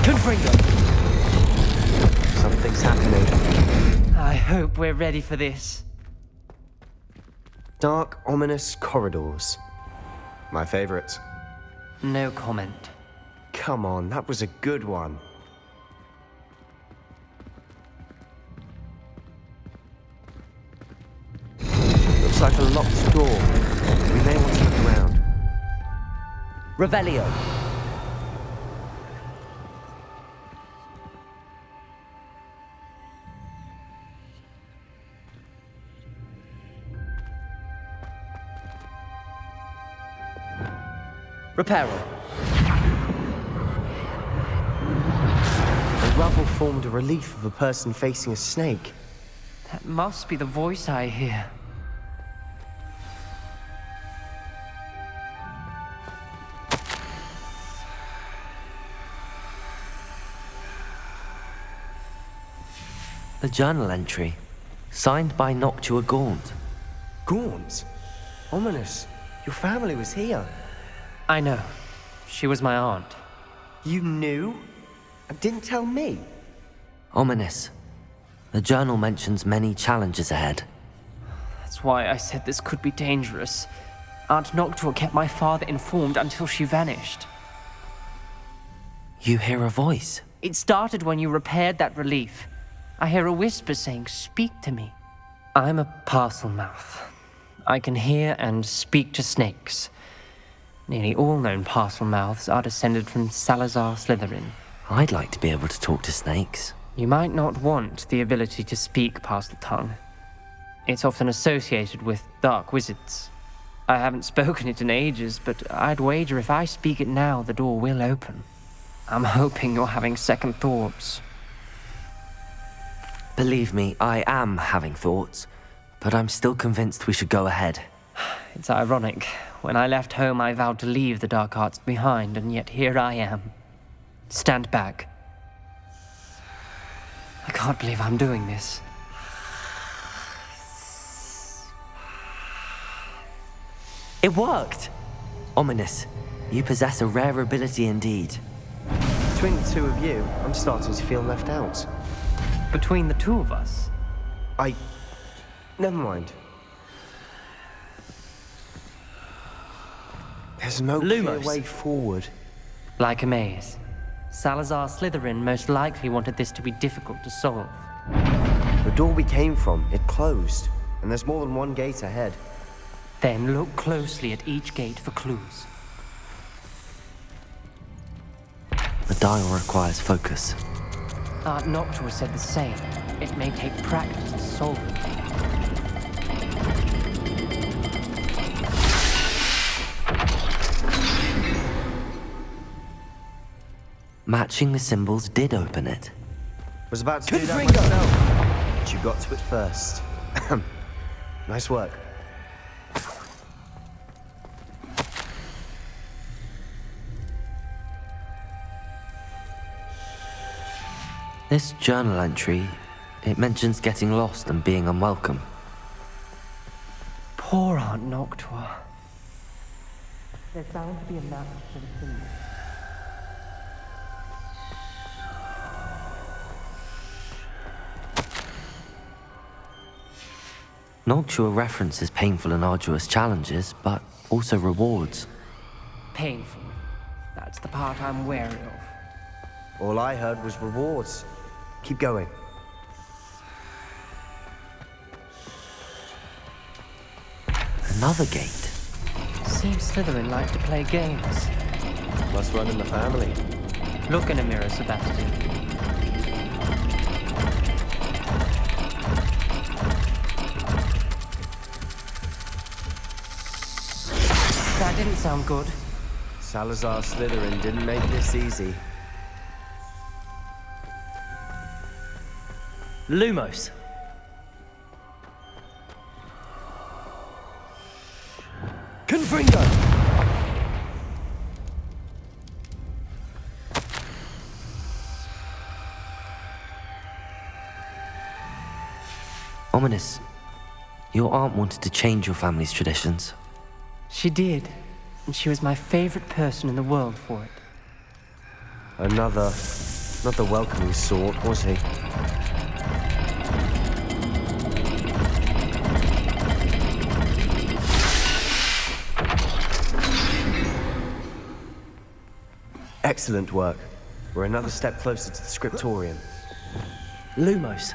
E: Confringo!
R: Something's happening.
Q: I hope we're ready for this.
R: Dark, ominous corridors. My favorite.
Q: No comment.
R: Come on, that was a good one. Looks like a locked door. We may want to look around.
C: Revelio. Reparo.
R: The rubble formed a relief of a person facing a snake.
Q: That must be the voice I hear.
E: A journal entry, signed by Noctua Gaunt.
R: Gaunt? Ominous. Your family was here.
Q: I know. She was my aunt.
R: You knew? And didn't tell me?
E: Ominous. The journal mentions many challenges ahead.
Q: That's why I said this could be dangerous. Aunt Noctua kept my father informed until she vanished.
E: You hear a voice?
Q: It started when you repaired that relief. I hear a whisper saying, "Speak to me." I'm a parcel mouth. I can hear and speak to snakes. Nearly all known parcel mouths are descended from Salazar Slytherin.
E: I'd like to be able to talk to snakes.
Q: You might not want the ability to speak parcel tongue. It's often associated with dark wizards. I haven't spoken it in ages, but I'd wager if I speak it now, the door will open. I'm hoping you're having second thoughts.
E: Believe me, I am having thoughts, but I'm still convinced we should go ahead.
Q: It's ironic. When I left home, I vowed to leave the dark arts behind, and yet here I am. Stand back. I can't believe I'm doing this.
E: It worked! Ominous, you possess a rare ability indeed.
R: Between the two of you, I'm starting to feel left out.
Q: Between the two of us?
R: Never mind. There's no clear way forward.
Q: Like a maze. Salazar Slytherin most likely wanted this to be difficult to solve.
R: The door we came from, it closed, and there's more than one gate ahead.
Q: Then look closely at each gate for clues.
E: The dial requires focus.
Q: Aunt Noctua said the same. It may take practice to solve it.
E: Matching the symbols did open it.
R: Was about to do that myself, but you got to it first. Nice work.
E: This journal entry, it mentions getting lost and being unwelcome.
Q: Poor Aunt Noctua. There's bound to be a match for the symbol.
E: Noctua references painful and arduous challenges, but also rewards.
Q: Painful. That's the part I'm wary of.
R: All I heard was rewards. Keep going.
E: Another gate.
Q: Seems Slytherin like to play games.
R: Must run in the family.
Q: Look in a mirror, Sebastian. That didn't sound good.
R: Salazar Slytherin didn't make this easy.
C: Lumos. Confringo!
E: Ominous, your aunt wanted to change your family's traditions.
Q: She did, and she was my favorite person in the world for it.
R: Not the welcoming sort, was he? Excellent work. We're another step closer to the scriptorium.
Q: Lumos.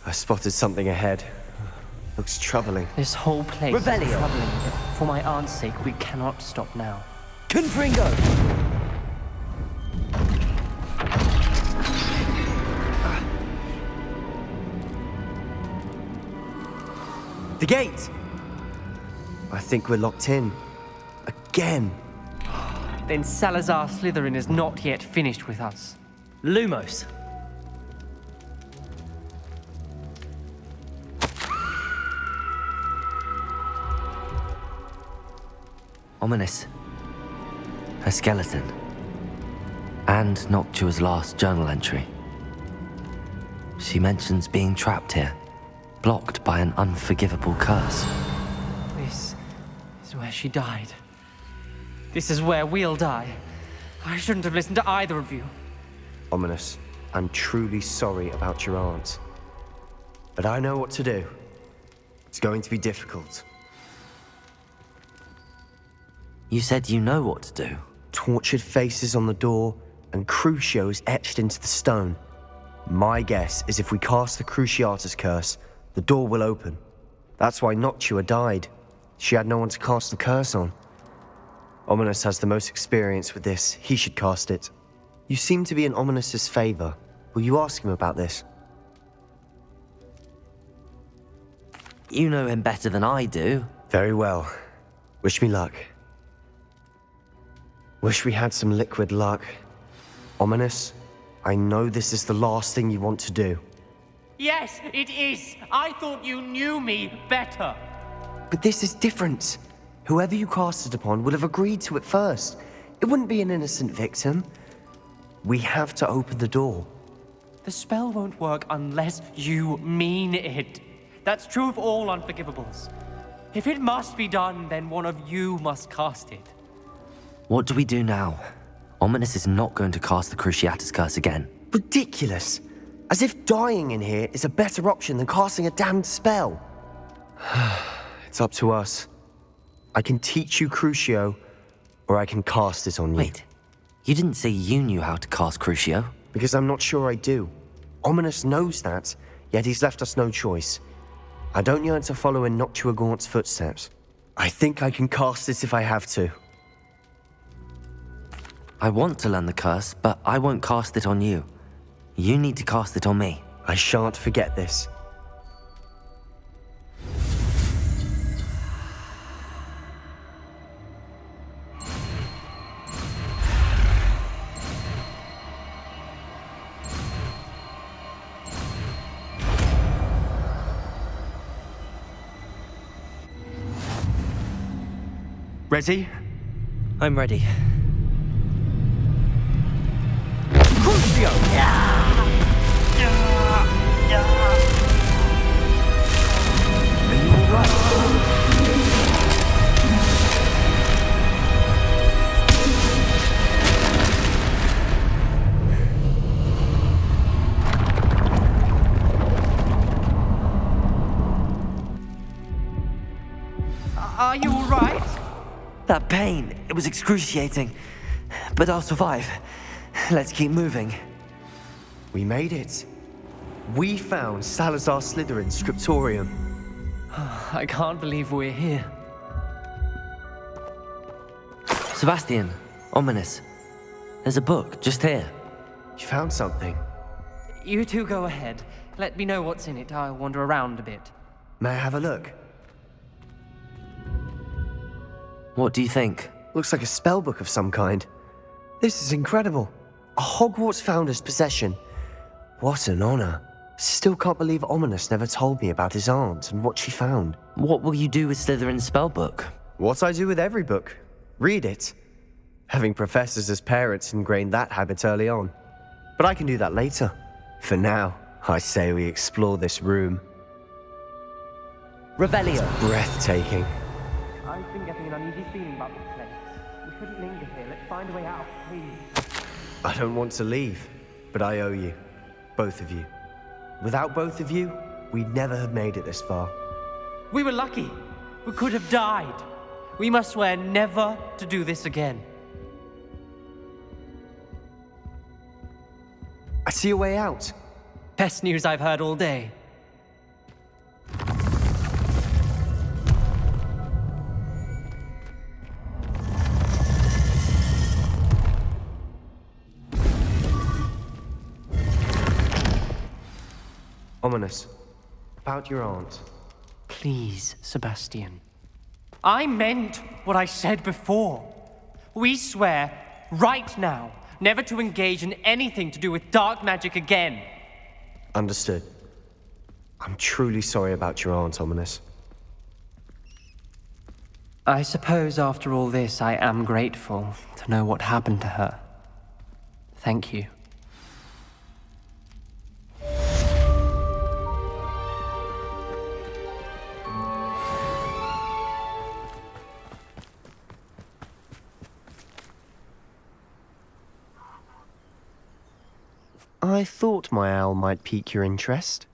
R: I spotted something ahead. Looks troubling.
Q: This whole place is troubling. For my aunt's sake, we cannot stop now.
E: Confringo!
R: The gate! I think we're locked in. Again.
Q: Then Salazar Slytherin is not yet finished with us.
E: Lumos. Ominous. Her skeleton. And Noctua's last journal entry. She mentions being trapped here, blocked by an unforgivable curse.
Q: This is where she died. This is where we'll die. I shouldn't have listened to either of you.
R: Ominous, I'm truly sorry about your aunt. But I know what to do. It's going to be difficult.
E: You said you know what to do.
R: Tortured faces on the door, and Crucios etched into the stone. My guess is if we cast the Cruciatus curse, the door will open. That's why Noctua died. She had no one to cast the curse on. Ominous has the most experience with this. He should cast it. You seem to be in Ominous's favor. Will you ask him about this?
E: You know him better than I do.
R: Very well. Wish me luck. Wish we had some liquid luck. Ominous, I know this is the last thing you want to do.
Q: Yes, it is. I thought you knew me better.
R: But this is different. Whoever you cast it upon would have agreed to it first. It wouldn't be an innocent victim. We have to open the door.
Q: The spell won't work unless you mean it. That's true of all unforgivables. If it must be done, then one of you must cast it.
E: What do we do now? Ominous is not going to cast the Cruciatus curse again.
R: Ridiculous. As if dying in here is a better option than casting a damned spell. It's up to us. I can teach you Crucio, or I can cast it on you.
E: Wait, you didn't say you knew how to cast Crucio?
R: Because I'm not sure I do. Ominous knows that, yet he's left us no choice. I don't yearn to follow in Noctua Gaunt's footsteps. I think I can cast it if I have to.
E: I want to learn the curse, but I won't cast it on you. You need to cast it on me.
R: I shan't forget this.
Q: Ready?
E: I'm ready.
Q: Crucio!
E: Are you alright?
Q: Are you alright?
E: That pain, it was excruciating. But I'll survive. Let's keep moving.
R: We made it. We found Salazar Slytherin's scriptorium.
Q: I can't believe we're here.
E: Sebastian, Ominous. There's a book just here.
R: You found something?
Q: You two go ahead. Let me know what's in it. I'll wander around a bit.
R: May I have a look?
E: What do you think?
R: Looks like a spellbook of some kind. This is incredible. A Hogwarts founder's possession. What an honor. Still can't believe Ominous never told me about his aunt and what she found.
E: What will you do with Slytherin's spellbook?
R: What I do with every book. Read it. Having professors as parents ingrained that habit early on. But I can do that later. For now, I say we explore this room.
E: Revelio.
R: Breathtaking.
Q: I've been getting an uneasy feeling about this place. We shouldn't linger here. Let's find a way out, please.
R: I don't want to leave, but I owe you. Both of you. Without both of you, we'd never have made it this far.
Q: We were lucky. We could have died. We must swear never to do this again.
R: I see a way out.
Q: Best news I've heard all day.
R: Ominous. About your aunt.
Q: Please, Sebastian. I meant what I said before. We swear, right now, never to engage in anything to do with dark magic again.
R: Understood. I'm truly sorry about your aunt, Ominous.
Q: I suppose after all this, I am grateful to know what happened to her. Thank you.
R: I thought my owl might pique your interest.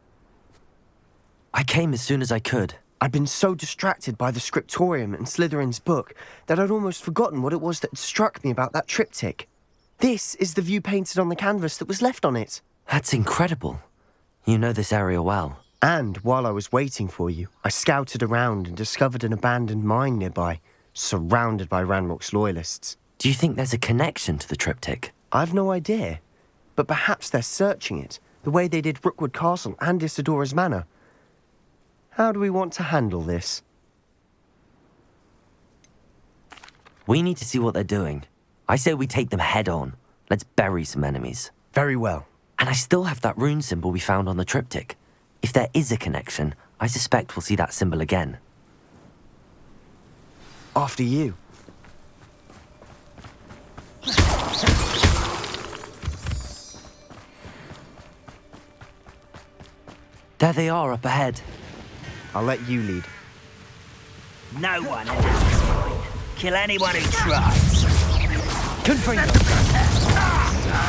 E: I came as soon as I could.
R: I'd been so distracted by the scriptorium and Slytherin's book that I'd almost forgotten what it was that had struck me about that triptych. This is the view painted on the canvas that was left on it.
E: That's incredible. You know this area well.
R: And while I was waiting for you, I scouted around and discovered an abandoned mine nearby, surrounded by Ranrock's loyalists.
E: Do you think there's a connection to the triptych?
R: I've no idea. But perhaps they're searching it, the way they did Rookwood Castle and Isidora's Manor. How do we want to handle this?
E: We need to see what they're doing. I say we take them head on. Let's bury some enemies.
R: Very well.
E: And I still have that rune symbol we found on the triptych. If there is a connection, I suspect we'll see that symbol again.
R: After you.
E: There they are up ahead.
R: I'll let you lead.
J: No one enters this mine. Kill anyone who tries.
Q: Confringo!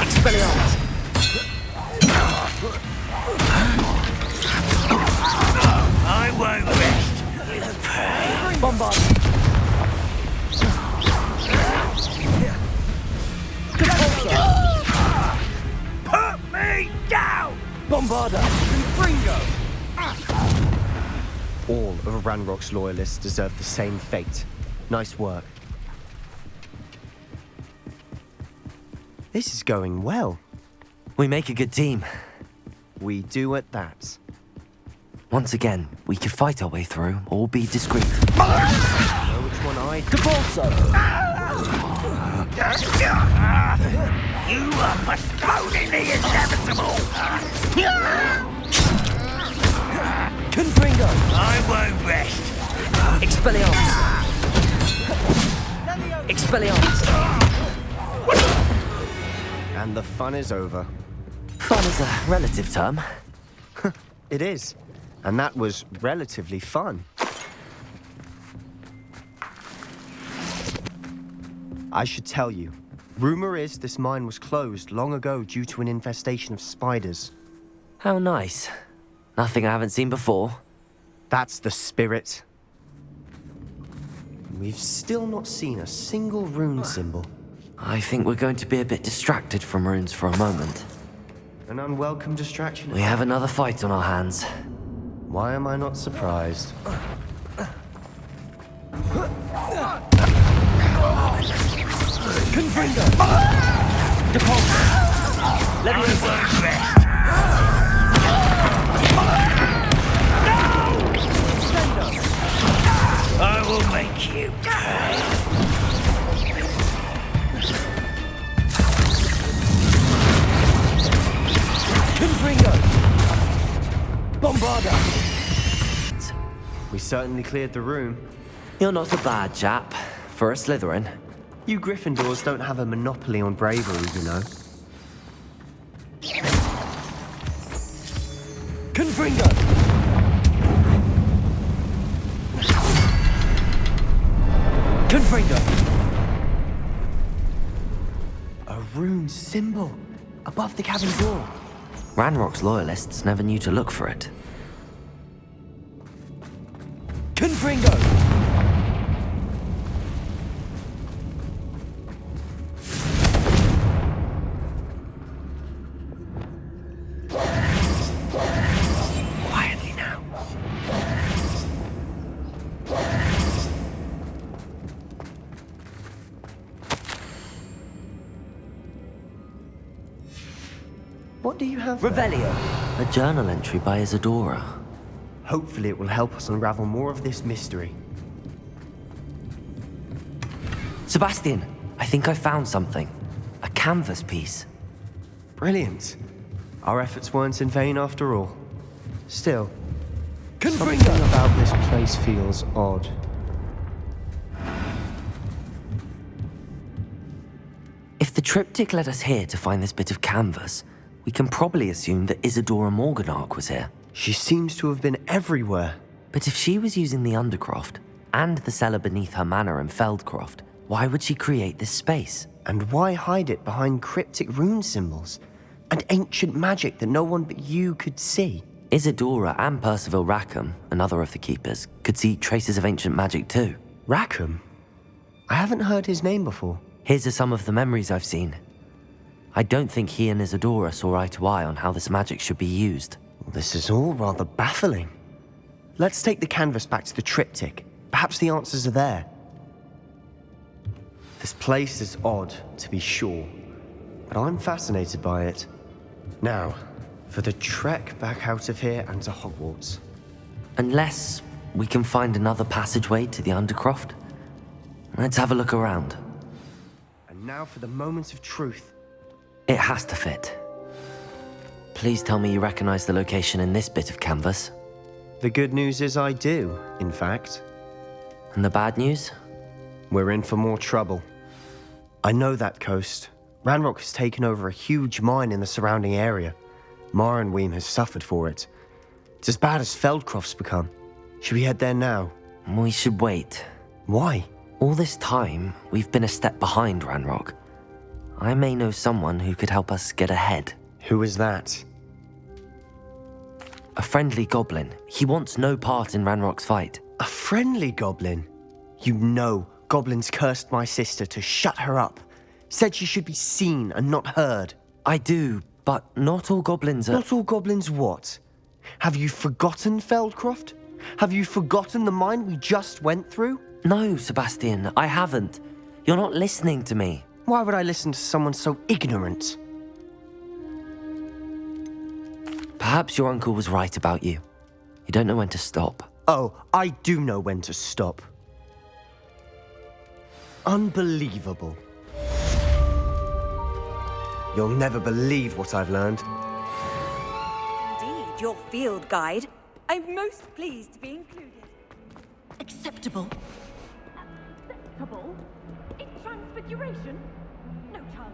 Q: Expelliarmus!
J: I won't rest with prey.
Q: Bombard!
J: Put me down!
Q: Bombarda! Confringo!
R: All of Ranrock's loyalists deserve the same fate. Nice work. This is going well.
E: We make a good team.
R: We do at that.
E: Once again, we could fight our way through or be discreet.
R: Know which one I do.
J: You are postponing the inevitable!
Q: Confringo!
J: I won't rest!
Q: Expelliarmus! Expelliarmus!
R: And the fun is over.
E: Fun is a relative term.
R: It is. And that was relatively fun. I should tell you, rumor is this mine was closed long ago due to an infestation of spiders.
E: How nice. Nothing I haven't seen before.
R: That's the spirit. We've still not seen a single rune symbol.
E: I think we're going to be a bit distracted from runes for a moment.
R: An unwelcome distraction.
E: We have another fight on our hands.
R: Why am I not surprised?
Q: Confringo! Depulso! Let me rest!
J: I will make you pay.
Q: Confringo! Bombarda!
R: We certainly cleared the room.
E: You're not a bad chap. For a Slytherin.
R: You Gryffindors don't have a monopoly on bravery, you know.
Q: Confringo! Confringo!
R: A rune symbol above the cabin door.
E: Ranrock's loyalists never knew to look for it.
R: Confringo!
E: Quietly now.
R: What do you have?
E: Revelio. A journal entry by Isadora.
R: Hopefully it will help us unravel more of this mystery.
E: Sebastian, I think I found something. A canvas piece.
R: Brilliant. Our efforts weren't in vain after all. Still,
E: Confringo!
R: something about this place feels odd.
E: If the triptych led us here to find this bit of canvas, we can probably assume that Isadora Morganach was here.
R: She seems to have been everywhere.
E: But if she was using the Undercroft, and the cellar beneath her manor in Feldcroft, why would she create this space?
R: And why hide it behind cryptic rune symbols? And ancient magic that no one but you could see?
E: Isadora and Percival Rackham, another of the keepers, could see traces of ancient magic too.
R: Rackham? I haven't heard his name before.
E: His are some of the memories I've seen. I don't think he and Isadora saw eye to eye on how this magic should be used.
R: This is all rather baffling. Let's take the canvas back to the triptych. Perhaps the answers are there. This place is odd, to be sure, but I'm fascinated by it. Now, for the trek back out of here and to Hogwarts.
E: Unless we can find another passageway to the Undercroft. Let's have a look around.
R: And now for the moment of truth.
E: It has to fit. Please tell me you recognize the location in this bit of canvas.
R: The good news is I do, in fact.
E: And the bad news?
R: We're in for more trouble. I know that coast. Ranrock has taken over a huge mine in the surrounding area. Marrenweem has suffered for it. It's as bad as Feldcroft's become. Should we head there now?
E: We should wait.
R: Why?
E: All this time, we've been a step behind Ranrock. I may know someone who could help us get ahead.
R: Who is that?
E: A friendly goblin. He wants no part in Ranrock's fight.
R: A friendly goblin? You know goblins cursed my sister to shut her up. Said she should be seen and not heard.
E: I do, but not all goblins are...
R: Not all goblins what? Have you forgotten Feldcroft? Have you forgotten the mine we just went through?
E: No, Sebastian, I haven't. You're not listening to me.
R: Why would I listen to someone so ignorant?
E: Perhaps your uncle was right about you. You don't know when to stop.
R: Oh, I do know when to stop. Unbelievable. You'll never believe what I've learned.
I: Indeed, your field guide. I'm most pleased to be included.
B: Acceptable. Acceptable? In transfiguration? No chance.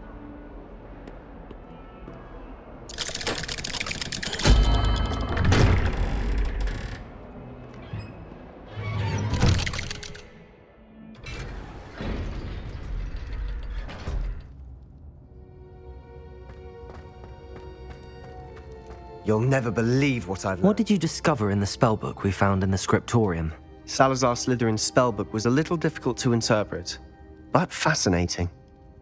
R: You'll never believe what I've learned.
E: What did you discover in the spellbook we found in the scriptorium?
R: Salazar Slytherin's spellbook was a little difficult to interpret, but fascinating.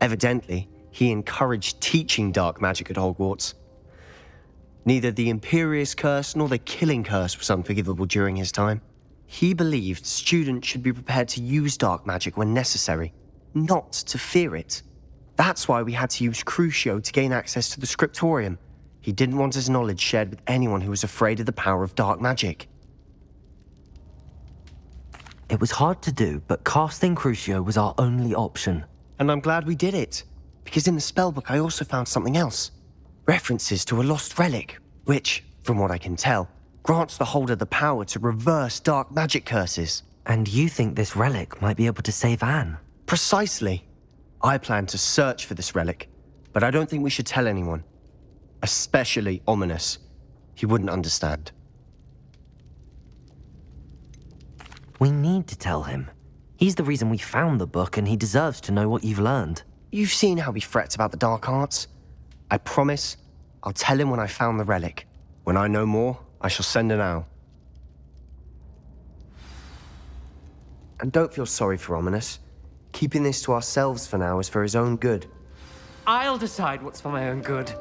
R: Evidently, he encouraged teaching dark magic at Hogwarts. Neither the Imperious Curse nor the Killing Curse was unforgivable during his time. He believed students should be prepared to use dark magic when necessary, not to fear it. That's why we had to use Crucio to gain access to the scriptorium. He didn't want his knowledge shared with anyone who was afraid of the power of dark magic.
E: It was hard to do, but casting Crucio was our only option.
R: And I'm glad we did it, because in the spellbook I also found something else. References to a lost relic, which, from what I can tell, grants the holder the power to reverse dark magic curses.
E: And you think this relic might be able to save Anne?
R: Precisely. I plan to search for this relic, but I don't think we should tell anyone. Especially Ominous. He wouldn't understand.
E: We need to tell him. He's the reason we found the book, and he deserves to know what you've learned.
R: You've seen how he frets about the dark arts. I promise I'll tell him when I found the relic. When I know more, I shall send an owl. And don't feel sorry for Ominous. Keeping this to ourselves for now is for his own good.
Q: I'll decide what's for my own good.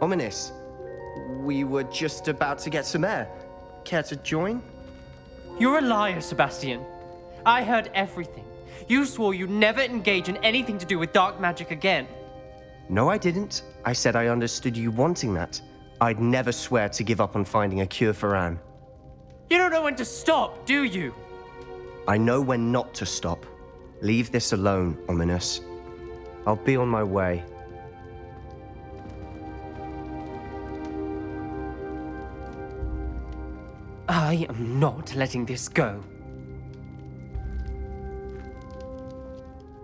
R: Ominous, we were just about to get some air. Care to join?
Q: You're a liar, Sebastian. I heard everything. You swore you'd never engage in anything to do with dark magic again.
R: No, I didn't. I said I understood you wanting that. I'd never swear to give up on finding a cure for Anne.
Q: You don't know when to stop, do you?
R: I know when not to stop. Leave this alone, Ominous. I'll be on my way.
Q: I am not letting this go.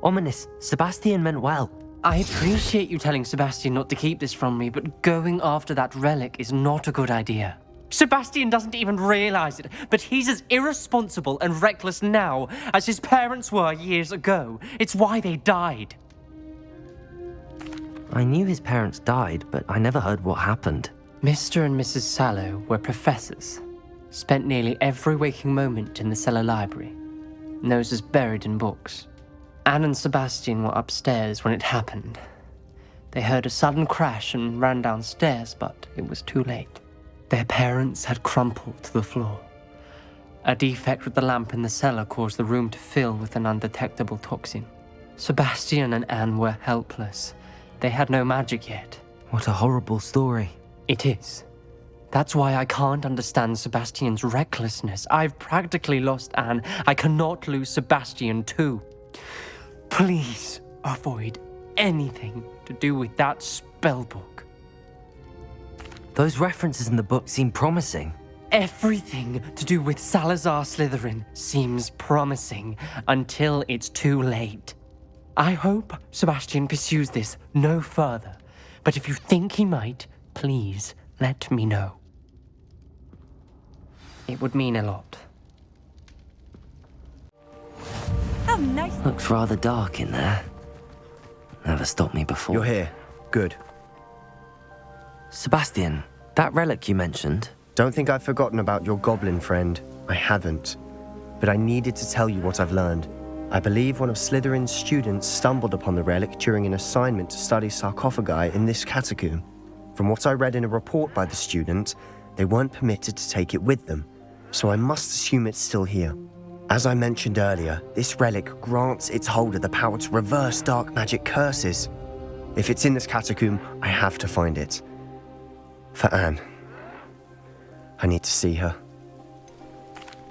E: Ominous, Sebastian meant well.
Q: I appreciate you telling Sebastian not to keep this from me, but going after that relic is not a good idea. Sebastian doesn't even realize it, but he's as irresponsible and reckless now as his parents were years ago. It's why they died.
E: I knew his parents died, but I never heard what happened.
Q: Mr. and Mrs. Sallow were professors. Spent nearly every waking moment in the cellar library. Noses buried in books. Anne and Sebastian were upstairs when it happened. They heard a sudden crash and ran downstairs, but it was too late. Their parents had crumpled to the floor. A defect with the lamp in the cellar caused the room to fill with an undetectable toxin. Sebastian and Anne were helpless. They had no magic yet.
E: What a horrible story.
Q: It is. That's why I can't understand Sebastian's recklessness. I've practically lost Anne. I cannot lose Sebastian too. Please avoid anything to do with that spellbook.
E: Those references in the book seem promising.
Q: Everything to do with Salazar Slytherin seems promising until it's too late. I hope Sebastian pursues this no further, but if you think he might, please let me know. It would mean a lot.
I: Oh, nice.
E: Looks rather dark in there. Never stopped me before.
R: You're here. Good.
E: Sebastian, that relic you mentioned.
R: Don't think I've forgotten about your goblin friend. I haven't. But I needed to tell you what I've learned. I believe one of Slytherin's students stumbled upon the relic during an assignment to study sarcophagi in this catacomb. From what I read in a report by the student, they weren't permitted to take it with them, so I must assume it's still here. As I mentioned earlier, this relic grants its holder the power to reverse dark magic curses. If it's in this catacomb, I have to find it. For Anne. I need to see her.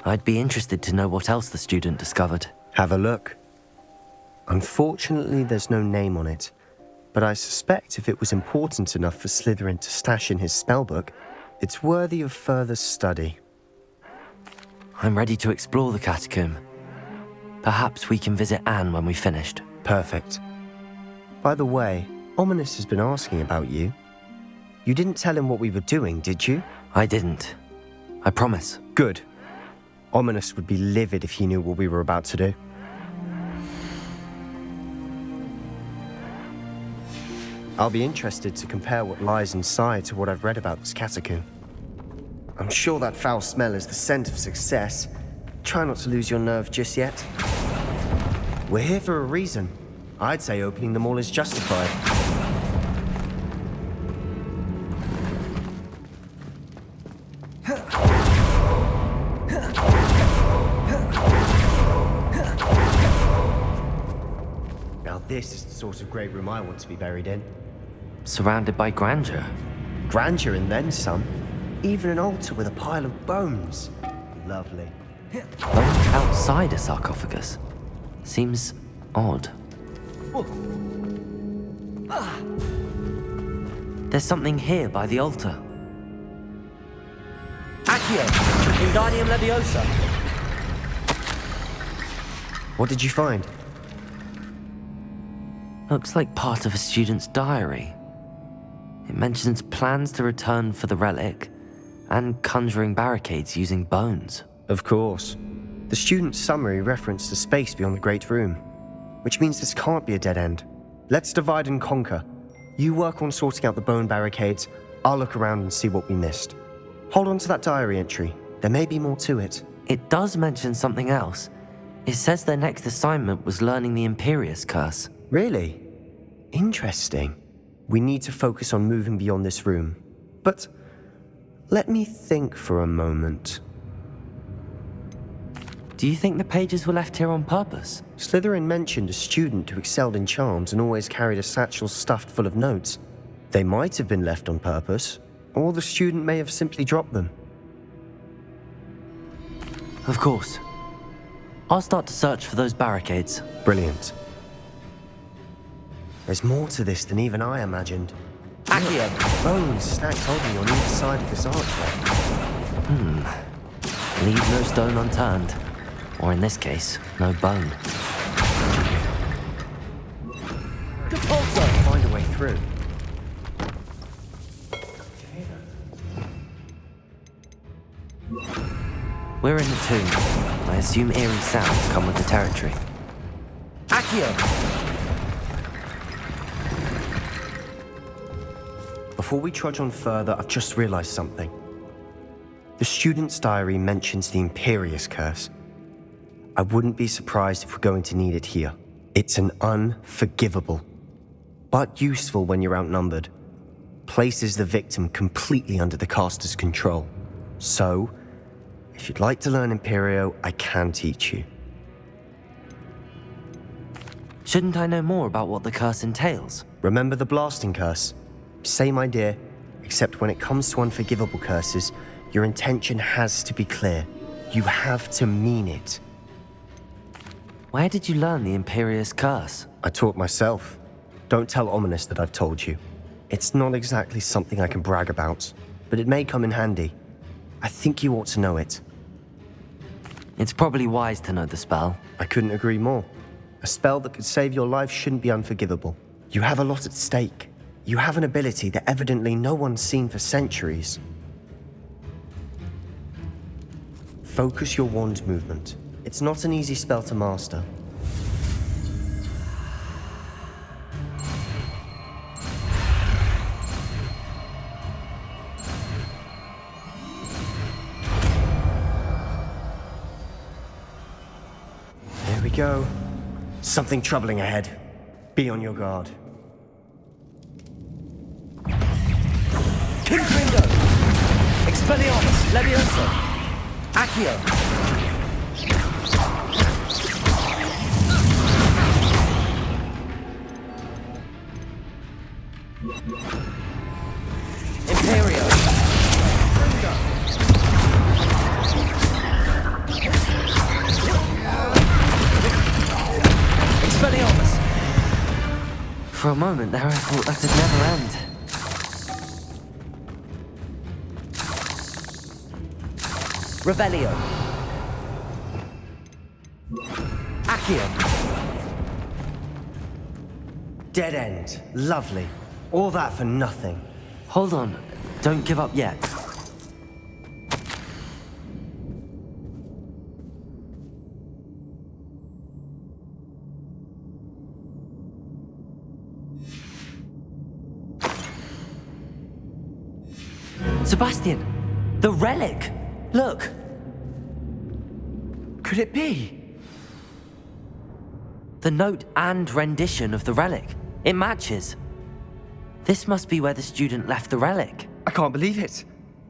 E: I'd be interested to know what else the student discovered.
R: Have a look. Unfortunately, there's no name on it, but I suspect if it was important enough for Slytherin to stash in his spellbook, it's worthy of further study.
E: I'm ready to explore the catacomb. Perhaps we can visit Anne when we've finished.
R: Perfect. By the way, Ominous has been asking about you. You didn't tell him what we were doing, did you?
E: I didn't. I promise.
R: Good. Ominous would be livid if he knew what we were about to do. I'll be interested to compare what lies inside to what I've read about this catacomb. I'm sure that foul smell is the scent of success. Try not to lose your nerve just yet. We're here for a reason. I'd say opening them all is justified. Now this is the sort of great room I want to be buried in.
E: Surrounded by grandeur.
R: Grandeur and then some. Even an altar with a pile of bones. Lovely.
E: Bones outside a sarcophagus. Seems odd. There's something here by the altar.
C: Accio! Wingardium Leviosa!
R: What did you find?
E: Looks like part of a student's diary. It mentions plans to return for the relic and conjuring barricades using bones.
R: Of course. The student's summary referenced a space beyond the Great Room, which means this can't be a dead end. Let's divide and conquer. You work on sorting out the bone barricades, I'll look around and see what we missed. Hold on to that diary entry. There may be more to it.
E: It does mention something else. It says their next assignment was learning the Imperious Curse.
R: Really? Interesting. We need to focus on moving beyond this room. But let me think for a moment.
E: Do you think the pages were left here on purpose?
R: Slytherin mentioned a student who excelled in charms and always carried a satchel stuffed full of notes. They might have been left on purpose, or the student may have simply dropped them.
E: Of course. I'll start to search for those barricades.
R: Brilliant. There's more to this than even I imagined.
E: Accio!
R: Bones stacked oddly on each side of this archway.
E: Leave no stone unturned. Or in this case, no bone.
R: Also find a way through.
E: We're in the tomb. I assume eerie sounds come with the territory.
R: Accio! Before we trudge on further, I've just realized something. The student's diary mentions the Imperious Curse. I wouldn't be surprised if we're going to need it here. It's an unforgivable, but useful when you're outnumbered. Places the victim completely under the caster's control. So, if you'd like to learn Imperio, I can teach you.
E: Shouldn't I know more about what the curse entails?
R: Remember the blasting curse? Same idea, except when it comes to unforgivable curses, your intention has to be clear. You have to mean it.
E: Where did you learn the Imperious Curse?
R: I taught myself. Don't tell Ominous that I've told you. It's not exactly something I can brag about, but it may come in handy. I think you ought to know it.
E: It's probably wise to know the spell.
R: I couldn't agree more. A spell that could save your life shouldn't be unforgivable. You have a lot at stake. You have an ability that evidently no one's seen for centuries. Focus your wand movement. It's not an easy spell to master. There we go. Something troubling ahead. Be on your guard.
C: Confringo! Expelliarmus! Leviosa! Accio! Imperio! Expelliarmus!
E: For a moment there I thought that'd never end.
C: Revelio. Accio.
R: Dead end. Lovely. All that for nothing.
E: Hold on. Don't give up yet. Sebastian! The relic! Look!
R: Could it be?
E: The note and rendition of the relic. It matches. This must be where the student left the relic.
R: I can't believe it.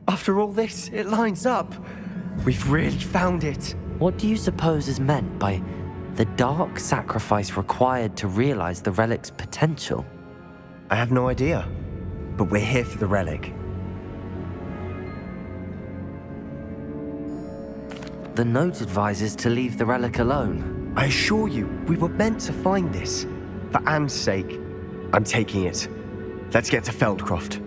R: After all this, it lines up. We've really found it.
E: What do you suppose is meant by the dark sacrifice required to realize the relic's potential?
R: I have no idea, but we're here for the relic.
E: The note advises to leave the relic alone.
R: I assure you, we were meant to find this. For Anne's sake, I'm taking it. Let's get to Feldcroft.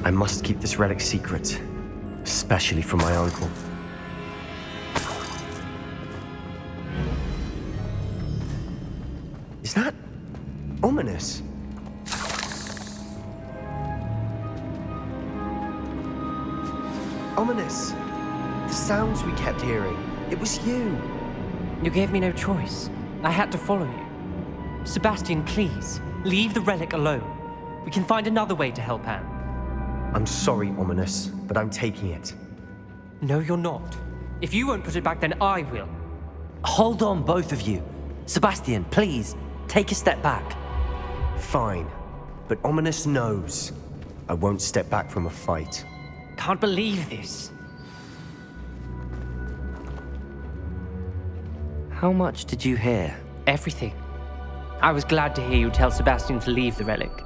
R: I must keep this relic secret, especially from my uncle. Is that ominous? Ominous. The sounds we kept hearing. It was you.
Q: You gave me no choice. I had to follow you. Sebastian, please, leave the relic alone. We can find another way to help Anne.
R: I'm sorry, Ominous, but I'm taking it.
Q: No, you're not. If you won't put it back, then I will.
E: Hold on, both of you. Sebastian, please, take a step back.
R: Fine. But Ominous knows I won't step back from a fight.
Q: Can't believe this.
E: How much did you hear?
Q: Everything. I was glad to hear you tell Sebastian to leave the relic.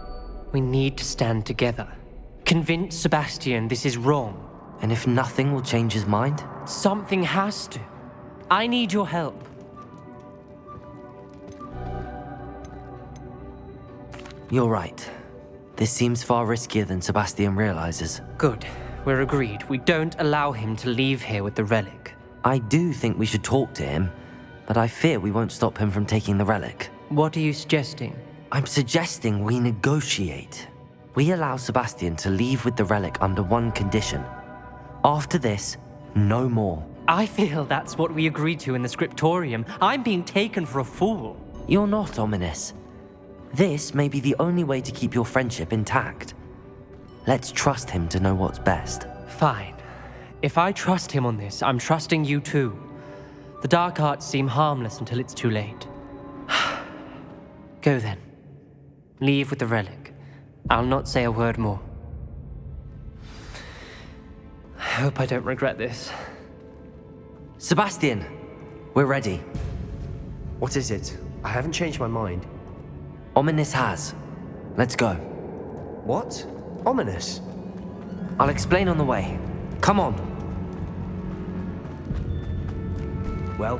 Q: We need to stand together. Convince Sebastian this is wrong.
E: And if nothing will change his mind?
Q: Something has to. I need your help.
E: You're right. This seems far riskier than Sebastian realizes.
Q: Good. We're agreed. We don't allow him to leave here with the relic.
E: I do think we should talk to him, but I fear we won't stop him from taking the relic.
Q: What are you suggesting?
E: I'm suggesting we negotiate. We allow Sebastian to leave with the relic under one condition. After this, no more.
Q: I feel that's what we agreed to in the scriptorium. I'm being taken for a fool.
E: You're not, Ominous. This may be the only way to keep your friendship intact. Let's trust him to know what's best.
Q: Fine. If I trust him on this, I'm trusting you too. The dark arts seem harmless until it's too late. Go then. Leave with the relic. I'll not say a word more. I hope I don't regret this.
E: Sebastian, we're ready.
R: What is it? I haven't changed my mind.
E: Ominous has. Let's go.
R: What? Ominous?
E: I'll explain on the way. Come on.
R: Well...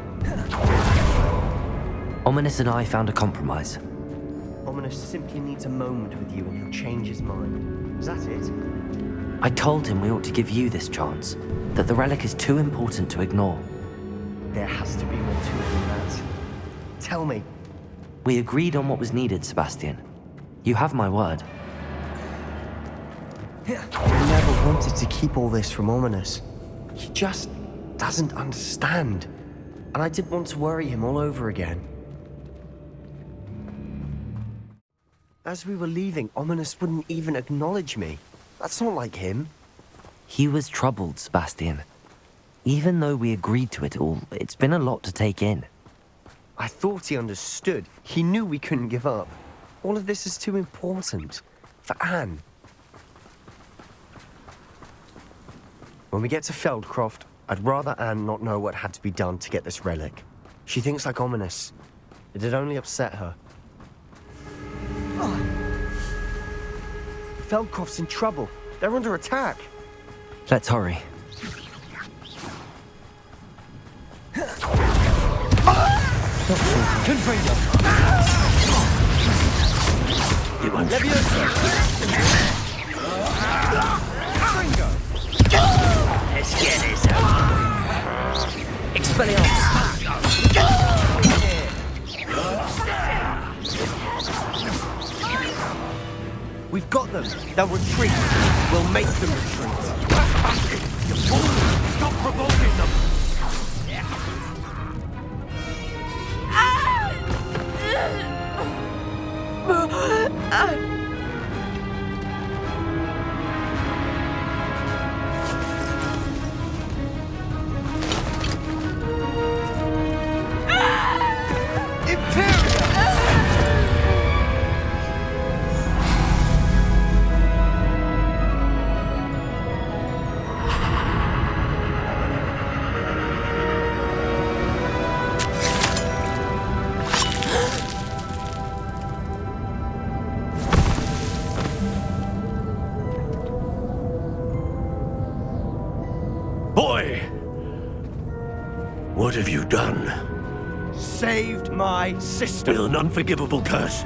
E: Ominous and I found a compromise.
R: Ominous simply needs a moment with you and he'll change his mind. Is that it?
E: I told him we ought to give you this chance, that the relic is too important to ignore.
R: There has to be more to it than that. Tell me.
E: We agreed on what was needed, Sebastian. You have my word.
R: I never wanted to keep all this from Ominous. He just doesn't understand. And I didn't want to worry him all over again. As we were leaving, Ominous wouldn't even acknowledge me. That's not like him.
E: He was troubled, Sebastian. Even though we agreed to it all, it's been a lot to take in.
R: I thought he understood. He knew we couldn't give up. All of this is too important. For Anne. When we get to Feldcroft, I'd rather Anne not know what had to be done to get this relic. She thinks like Ominous. It'd only upset her. Feldcroft's in trouble. They're under attack.
E: Let's hurry.
R: Confringo!
K: You won't.
R: Leviosa! Confringo!
J: Let's get this over.
E: Expelliarmus!
R: We've got them. They'll retreat. We'll make them retreat.
K: You fool! Stop provoking them! Boy! What have you done?
R: Saved my sister.
K: With an unforgivable curse.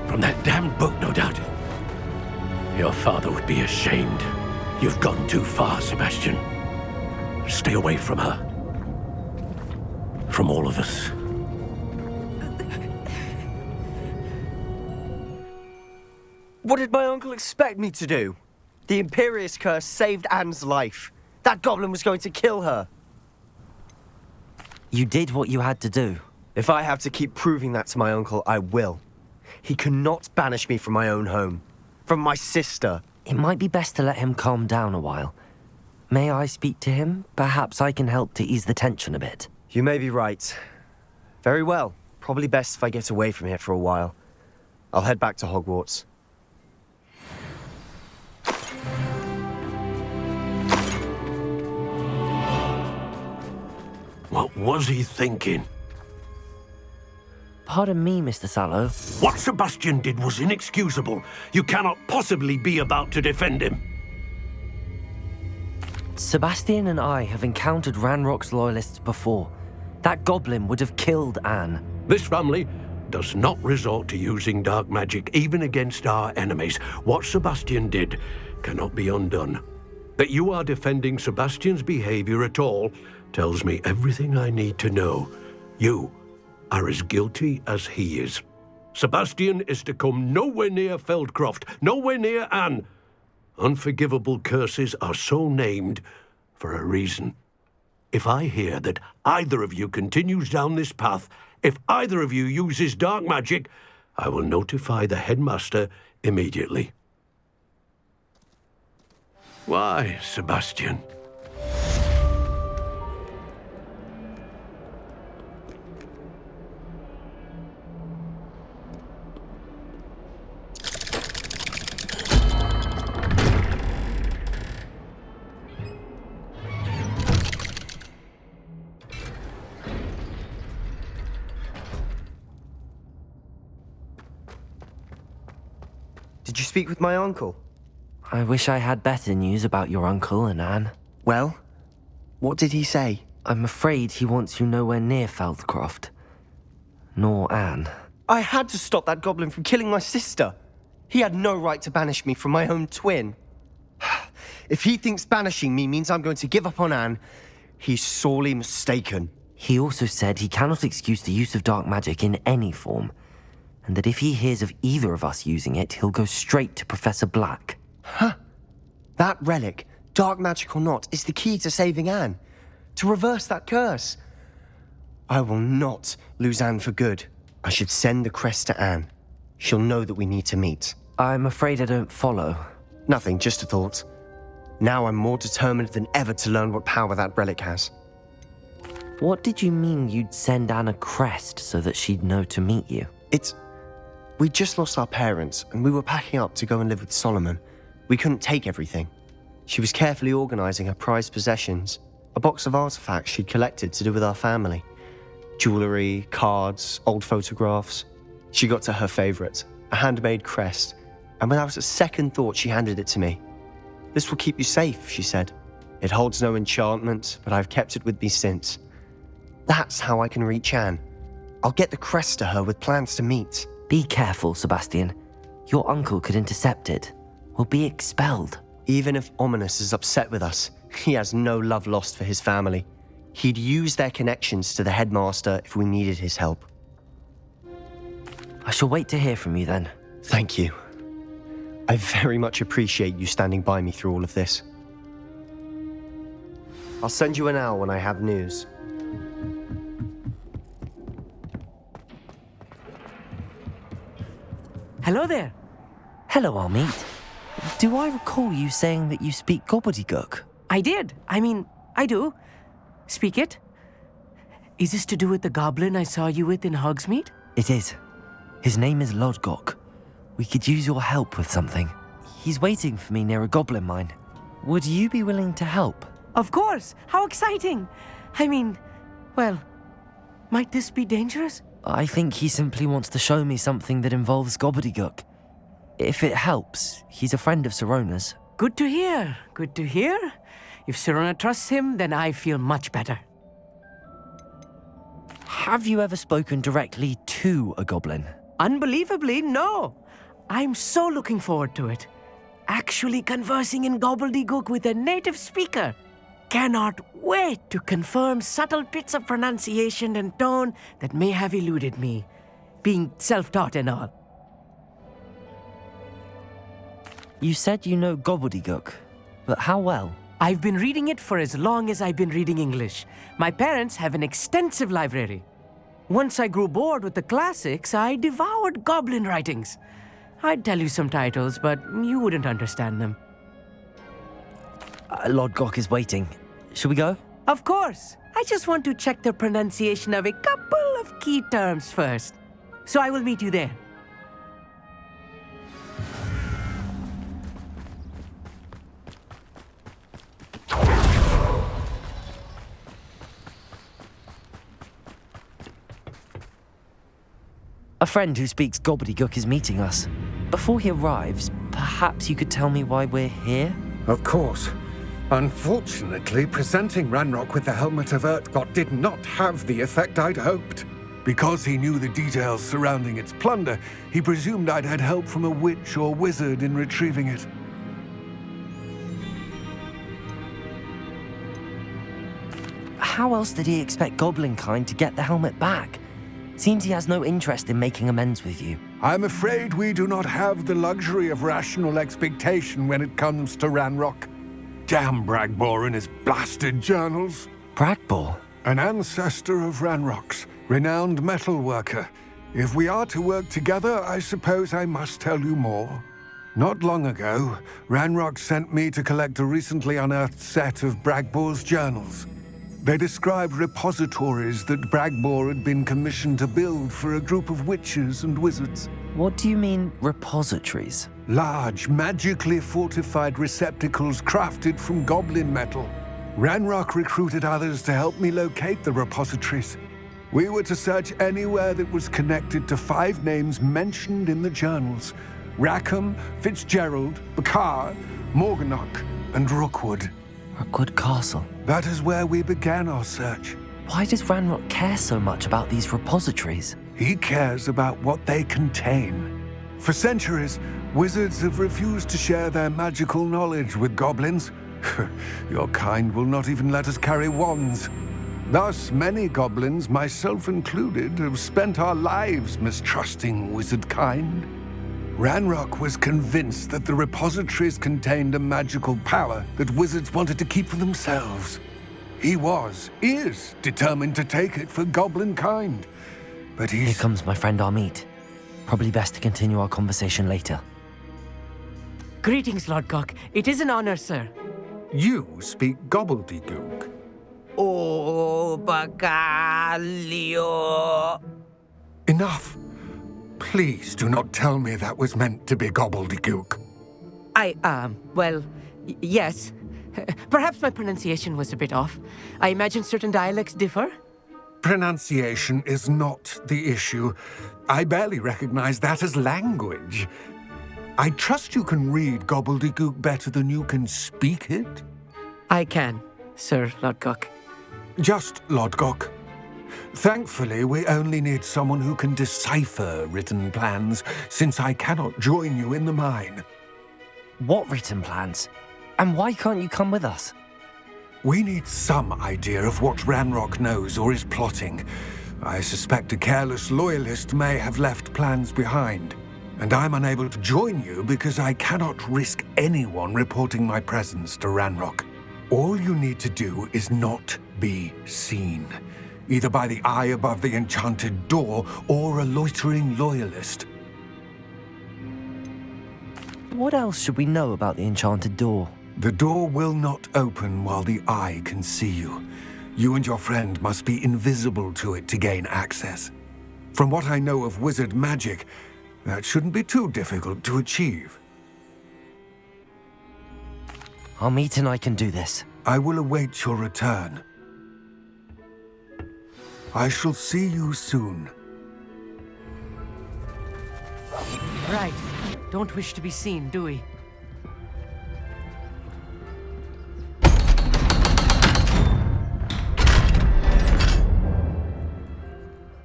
K: From that damned book, no doubt. Your father would be ashamed. You've gone too far, Sebastian. Stay away from her. From all of us.
R: What did my uncle expect me to do? The Imperious curse saved Anne's life. That goblin was going to kill her.
E: You did what you had to do.
R: If I have to keep proving that to my uncle, I will. He cannot banish me from my own home. From my sister.
E: It might be best to let him calm down a while. May I speak to him? Perhaps I can help to ease the tension a bit.
R: You may be right. Very well. Probably best if I get away from here for a while. I'll head back to Hogwarts.
K: What was he thinking?
E: Pardon me, Mr. Sallow.
K: What Sebastian did was inexcusable. You cannot possibly be about to defend him.
E: Sebastian and I have encountered Ranrock's loyalists before. That goblin would have killed Anne.
K: This family does not resort to using dark magic even against our enemies. What Sebastian did cannot be undone. That you are defending Sebastian's behavior at all tells me everything I need to know. You are as guilty as he is. Sebastian is to come nowhere near Feldcroft, nowhere near Anne. Unforgivable curses are so named for a reason. If I hear that either of you continues down this path, if either of you uses dark magic, I will notify the headmaster immediately. Why, Sebastian?
R: Did you speak with my uncle?
E: I wish I had better news about your uncle and Anne.
R: Well, what did he say?
E: I'm afraid he wants you nowhere near Feldcroft. Nor Anne.
R: I had to stop that goblin from killing my sister. He had no right to banish me from my own twin. If he thinks banishing me means I'm going to give up on Anne, he's sorely mistaken.
E: He also said he cannot excuse the use of dark magic in any form, and that if he hears of either of us using it, he'll go straight to Professor Black.
R: Huh. That relic, dark magic or not, is the key to saving Anne. To reverse that curse. I will not lose Anne for good. I should send the crest to Anne. She'll know that we need to meet.
E: I'm afraid I don't follow.
R: Nothing, just a thought. Now I'm more determined than ever to learn what power that relic has.
E: What did you mean you'd send Anne a crest so that she'd know to meet you?
R: We just lost our parents, and we were packing up to go and live with Solomon. We couldn't take everything. She was carefully organizing her prized possessions, a box of artifacts she'd collected to do with our family. Jewelry, cards, old photographs. She got to her favorite, a handmade crest, and without a second thought she handed it to me. This will keep you safe, she said. It holds no enchantment, but I've kept it with me since. That's how I can reach Anne. I'll get the crest to her with plans to meet.
E: Be careful, Sebastian. Your uncle could intercept it. We'll be expelled.
R: Even if Ominous is upset with us, he has no love lost for his family. He'd use their connections to the headmaster if we needed his help.
E: I shall wait to hear from you then.
R: Thank you. I very much appreciate you standing by me through all of this. I'll send you an owl when I have news.
C: Hello there.
E: Hello, Armeet. Do I recall you saying that you speak gobbledygook?
C: I did. I do. Speak it. Is this to do with the goblin I saw you with in Hogsmeade?
E: It is. His name is Lodgok. We could use your help with something. He's waiting for me near a goblin mine. Would you be willing to help?
C: Of course. How exciting. Well, might this be dangerous?
E: I think he simply wants to show me something that involves gobbledygook. If it helps, he's a friend of Sirona's.
C: Good to hear. Good to hear. If Sirona trusts him, then I feel much better.
E: Have you ever spoken directly to a goblin?
C: Unbelievably, no. I'm so looking forward to it. Actually conversing in gobbledygook with a native speaker. Cannot wait to confirm subtle bits of pronunciation and tone that may have eluded me, being self-taught and all.
E: You said you know gobbledygook, but how well?
C: I've been reading it for as long as I've been reading English. My parents have an extensive library. Once I grew bored with the classics, I devoured goblin writings. I'd tell you some titles, but you wouldn't understand them.
E: Lord Gok is waiting. Should we go?
C: Of course. I just want to check the pronunciation of a couple of key terms first. So I will meet you there.
E: A friend who speaks gobbledygook is meeting us. Before he arrives, perhaps you could tell me why we're here?
D: Of course. Unfortunately, presenting Ranrock with the Helmet of Urtkot did not have the effect I'd hoped. Because he knew the details surrounding its plunder, he presumed I'd had help from a witch or wizard in retrieving it.
E: How else did he expect Goblinkind to get the helmet back? Seems he has no interest in making amends with you.
D: I'm afraid we do not have the luxury of rational expectation when it comes to Ranrock. Damn Bragbor and his blasted journals.
E: Bragbor?
D: An ancestor of Ranrock's, renowned metal worker. If we are to work together, I suppose I must tell you more. Not long ago, Ranrock sent me to collect a recently unearthed set of Bragbor's journals. They described repositories that Bragbor had been commissioned to build for a group of witches and wizards.
E: What do you mean, repositories?
D: Large, magically fortified receptacles crafted from goblin metal. Ranrock recruited others to help me locate the repositories. We were to search anywhere that was connected to 5 names mentioned in the journals: Rackham, Fitzgerald, Bakar, Morganach, and Rookwood.
E: Rookwood Castle.
D: That is where we began our search.
E: Why does Ranrock care so much about these repositories?
D: He cares about what they contain. For centuries, wizards have refused to share their magical knowledge with goblins. Your kind will not even let us carry wands. Thus, many goblins, myself included, have spent our lives mistrusting wizard kind. Ranrock was convinced that the repositories contained a magical power that wizards wanted to keep for themselves. He is determined to take it for goblin kind. But
E: Here comes my friend Amit. Probably best to continue our conversation later.
C: Greetings, Lord Gok. It is an honor, sir.
D: You speak gobbledygook.
C: Oh, Bagalio.
D: Enough. Please do not tell me that was meant to be gobbledygook.
C: Yes. Perhaps my pronunciation was a bit off. I imagine certain dialects differ.
D: Pronunciation is not the issue. I barely recognize that as language. I trust you can read gobbledygook better than you can speak it?
C: I can, Sir Lord Gok.
D: Just Lord Gok. Thankfully, we only need someone who can decipher written plans, since I cannot join you in the mine.
E: What written plans? And why can't you come with us?
D: We need some idea of what Ranrock knows or is plotting. I suspect a careless loyalist may have left plans behind. And I'm unable to join you because I cannot risk anyone reporting my presence to Ranrock. All you need to do is not be seen, either by the eye above the enchanted door or a loitering loyalist.
E: What else should we know about the enchanted door?
D: The door will not open while the eye can see you. You and your friend must be invisible to it to gain access. From what I know of wizard magic, that shouldn't be too difficult to achieve.
E: Amit and I can do this.
D: I will await your return. I shall see you soon.
C: Right. Don't wish to be seen, do we?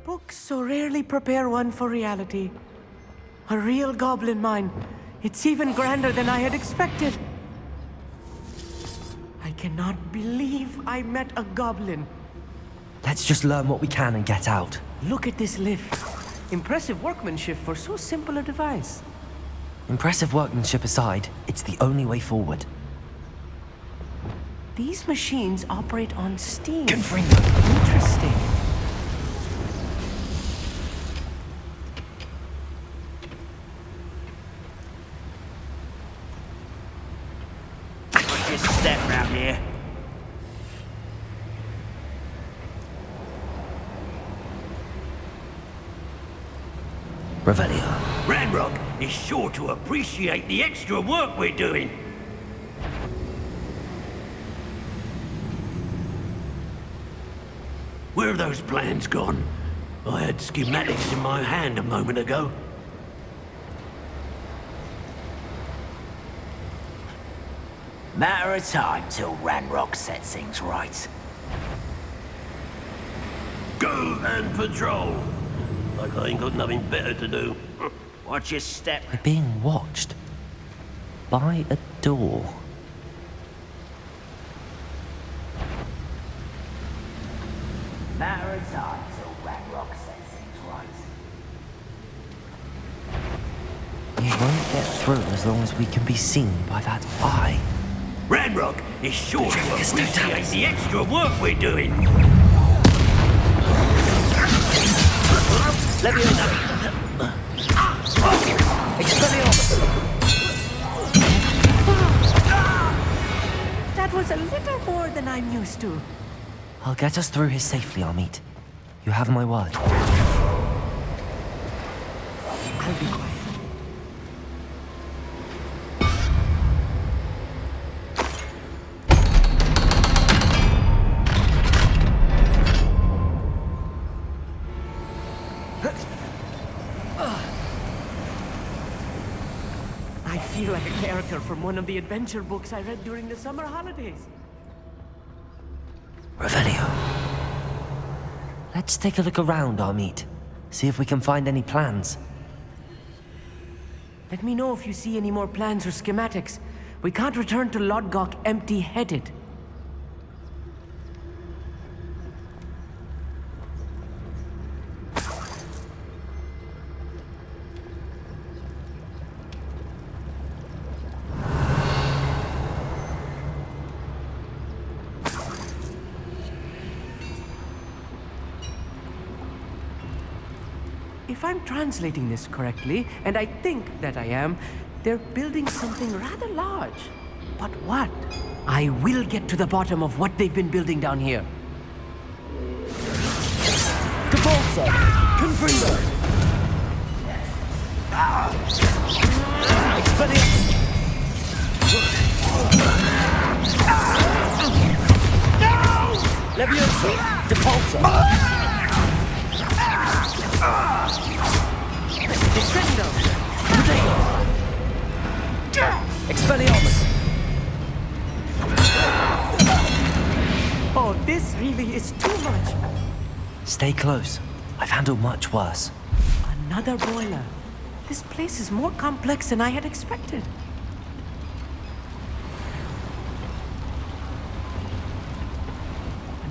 C: Books so rarely prepare one for reality. A real goblin mine. It's even grander than I had expected. I cannot believe I met a goblin.
E: Let's just learn what we can and get out.
C: Look at this lift. Impressive workmanship for so simple a device.
E: Impressive workmanship aside, it's the only way forward.
C: These machines operate on steam.
E: Confirm.
C: Interesting.
J: Just step round here.
E: Revelio.
G: Ranrock is sure to appreciate the extra work we're doing. Where have those plans gone? I had schematics in my hand a moment ago.
J: Matter of time till Ranrock sets things right.
G: Go and patrol. Like I ain't got nothing better to do.
J: Watch your step.
E: We're being watched. By a door.
J: Matter of time till Ranrock sets things right.
E: We won't get through as long as we can be seen by that eye.
G: Ranrock is sure to appreciate the extra work we're doing.
C: That was a little more than I'm used to.
E: I'll get us through here safely, Amit. You have my word.
C: I'll be quiet. I feel like a character from one of the adventure books I read during the summer holidays.
E: Revelio. Let's take a look around, Amit. See if we can find any plans.
C: Let me know if you see any more plans or schematics. We can't return to Lodgok empty-headed. If I'm translating this correctly, and I think that I am, they're building something rather large. But what? I will get to the bottom of what they've been building down here.
P: Capolsa! Confringo! Levioso! Depulsa!
C: Descendo!
P: Expelliarmus!
C: Oh, this really is too much.
E: Stay close. I've handled much worse.
C: Another boiler. This place is more complex than I had expected.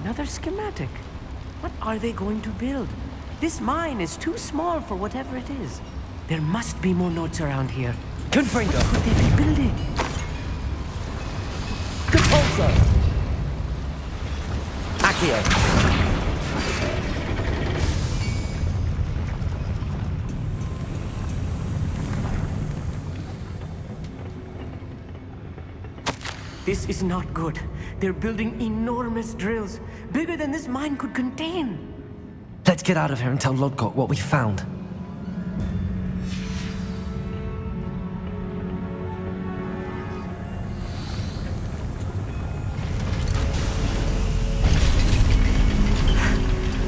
C: Another schematic. What are they going to build? This mine is too small for whatever it is. There must be more notes around here.
P: Confringo!
C: What could they be building?
P: Capolsa! Accio!
C: This is not good. They're building enormous drills, bigger than this mine could contain.
E: Let's get out of here and tell Lodgok what we found.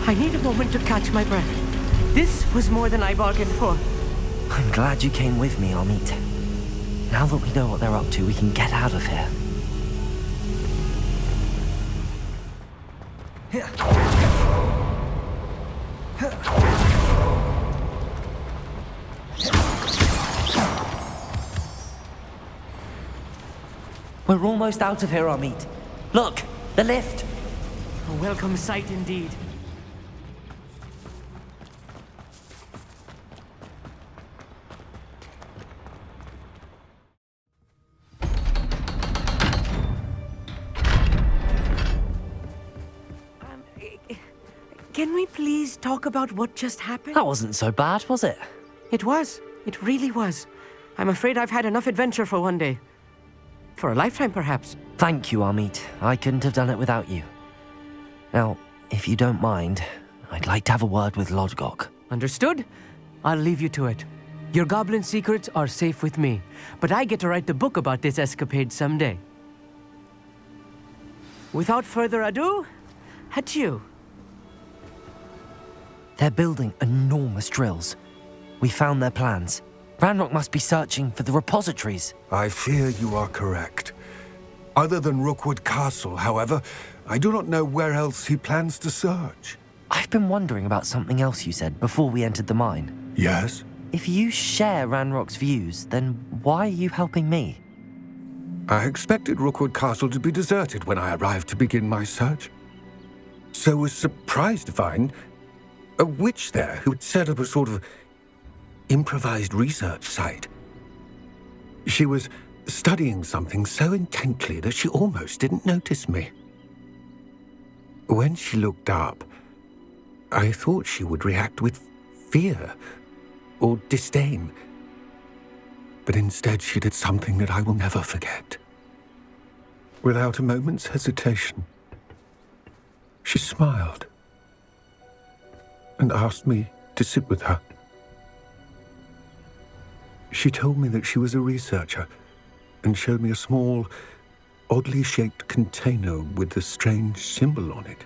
C: I need a moment to catch my breath. This was more than I bargained for.
E: I'm glad you came with me, Amit. Now that we know what they're up to, we can get out of here. We're almost out of here, Amit. Look, the lift.
C: A welcome sight indeed. Can we please talk about what just happened?
E: That wasn't so bad, was it?
C: It was. It really was. I'm afraid I've had enough adventure for one day. For a lifetime, perhaps.
E: Thank you, Amit. I couldn't have done it without you. Now, if you don't mind, I'd like to have a word with Lodgok.
C: Understood? I'll leave you to it. Your goblin secrets are safe with me, but I get to write the book about this escapade someday. Without further ado, adieu.
E: They're building enormous drills. We found their plans. Ranrock must be searching for the repositories.
D: I fear you are correct. Other than Rookwood Castle, however, I do not know where else he plans to search.
E: I've been wondering about something else you said before we entered the mine.
D: Yes?
E: If you share Ranrock's views, then why are you helping me?
D: I expected Rookwood Castle to be deserted when I arrived to begin my search. So was surprised to find a witch there who had set up a sort of improvised research site. She was studying something so intently that she almost didn't notice me. When she looked up, I thought she would react with fear or disdain. But instead she did something that I will never forget. Without a moment's hesitation, she smiled and asked me to sit with her. She told me that she was a researcher and showed me a small, oddly shaped container with a strange symbol on it.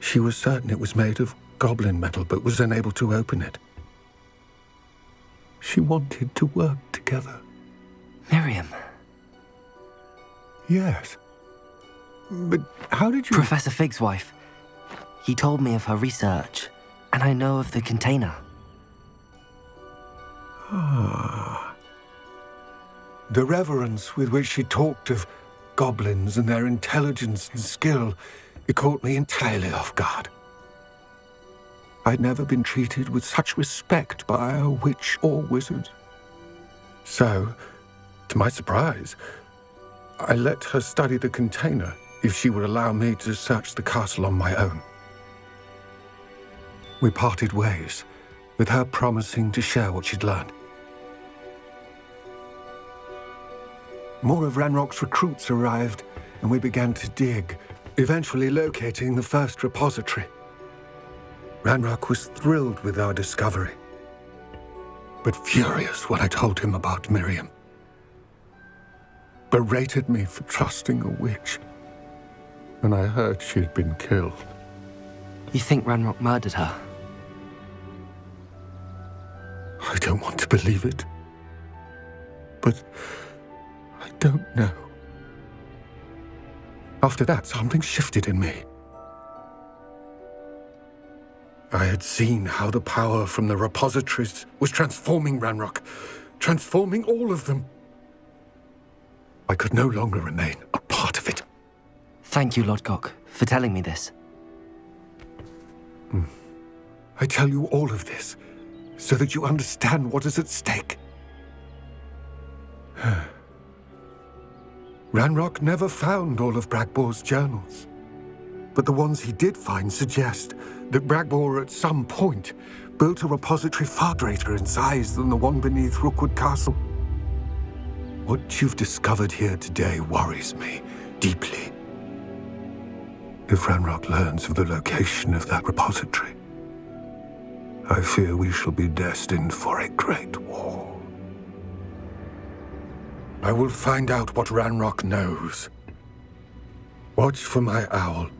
D: She was certain it was made of goblin metal, but was unable to open it. She wanted to work together.
E: Miriam.
D: Yes. But how did you...
E: Professor Fig's wife. He told me of her research, and I know of the container.
D: Ah. The reverence with which she talked of goblins and their intelligence and skill, it caught me entirely off guard. I'd never been treated with such respect by a witch or wizard. So, to my surprise, I let her study the container if she would allow me to search the castle on my own. We parted ways, with her promising to share what she'd learned. More of Ranrock's recruits arrived, and we began to dig, eventually locating the first repository. Ranrock was thrilled with our discovery, but furious when I told him about Miriam. Berated me for trusting a witch, and I heard she'd been killed.
E: You think Ranrock murdered her?
D: I don't want to believe it, but I don't know. After that, something shifted in me. I had seen how the power from the repositories was transforming Ranrock, transforming all of them. I could no longer remain a part of it.
E: Thank you, Lodgok, for telling me this.
D: I tell you all of this so that you understand what is at stake. Ranrock never found all of Bragbor's journals, but the ones he did find suggest that Bragbor at some point built a repository far greater in size than the one beneath Rookwood Castle. What you've discovered here today worries me deeply. If Ranrock learns of the location of that repository, I fear we shall be destined for a great war. I will find out what Ranrock knows. Watch for my owl.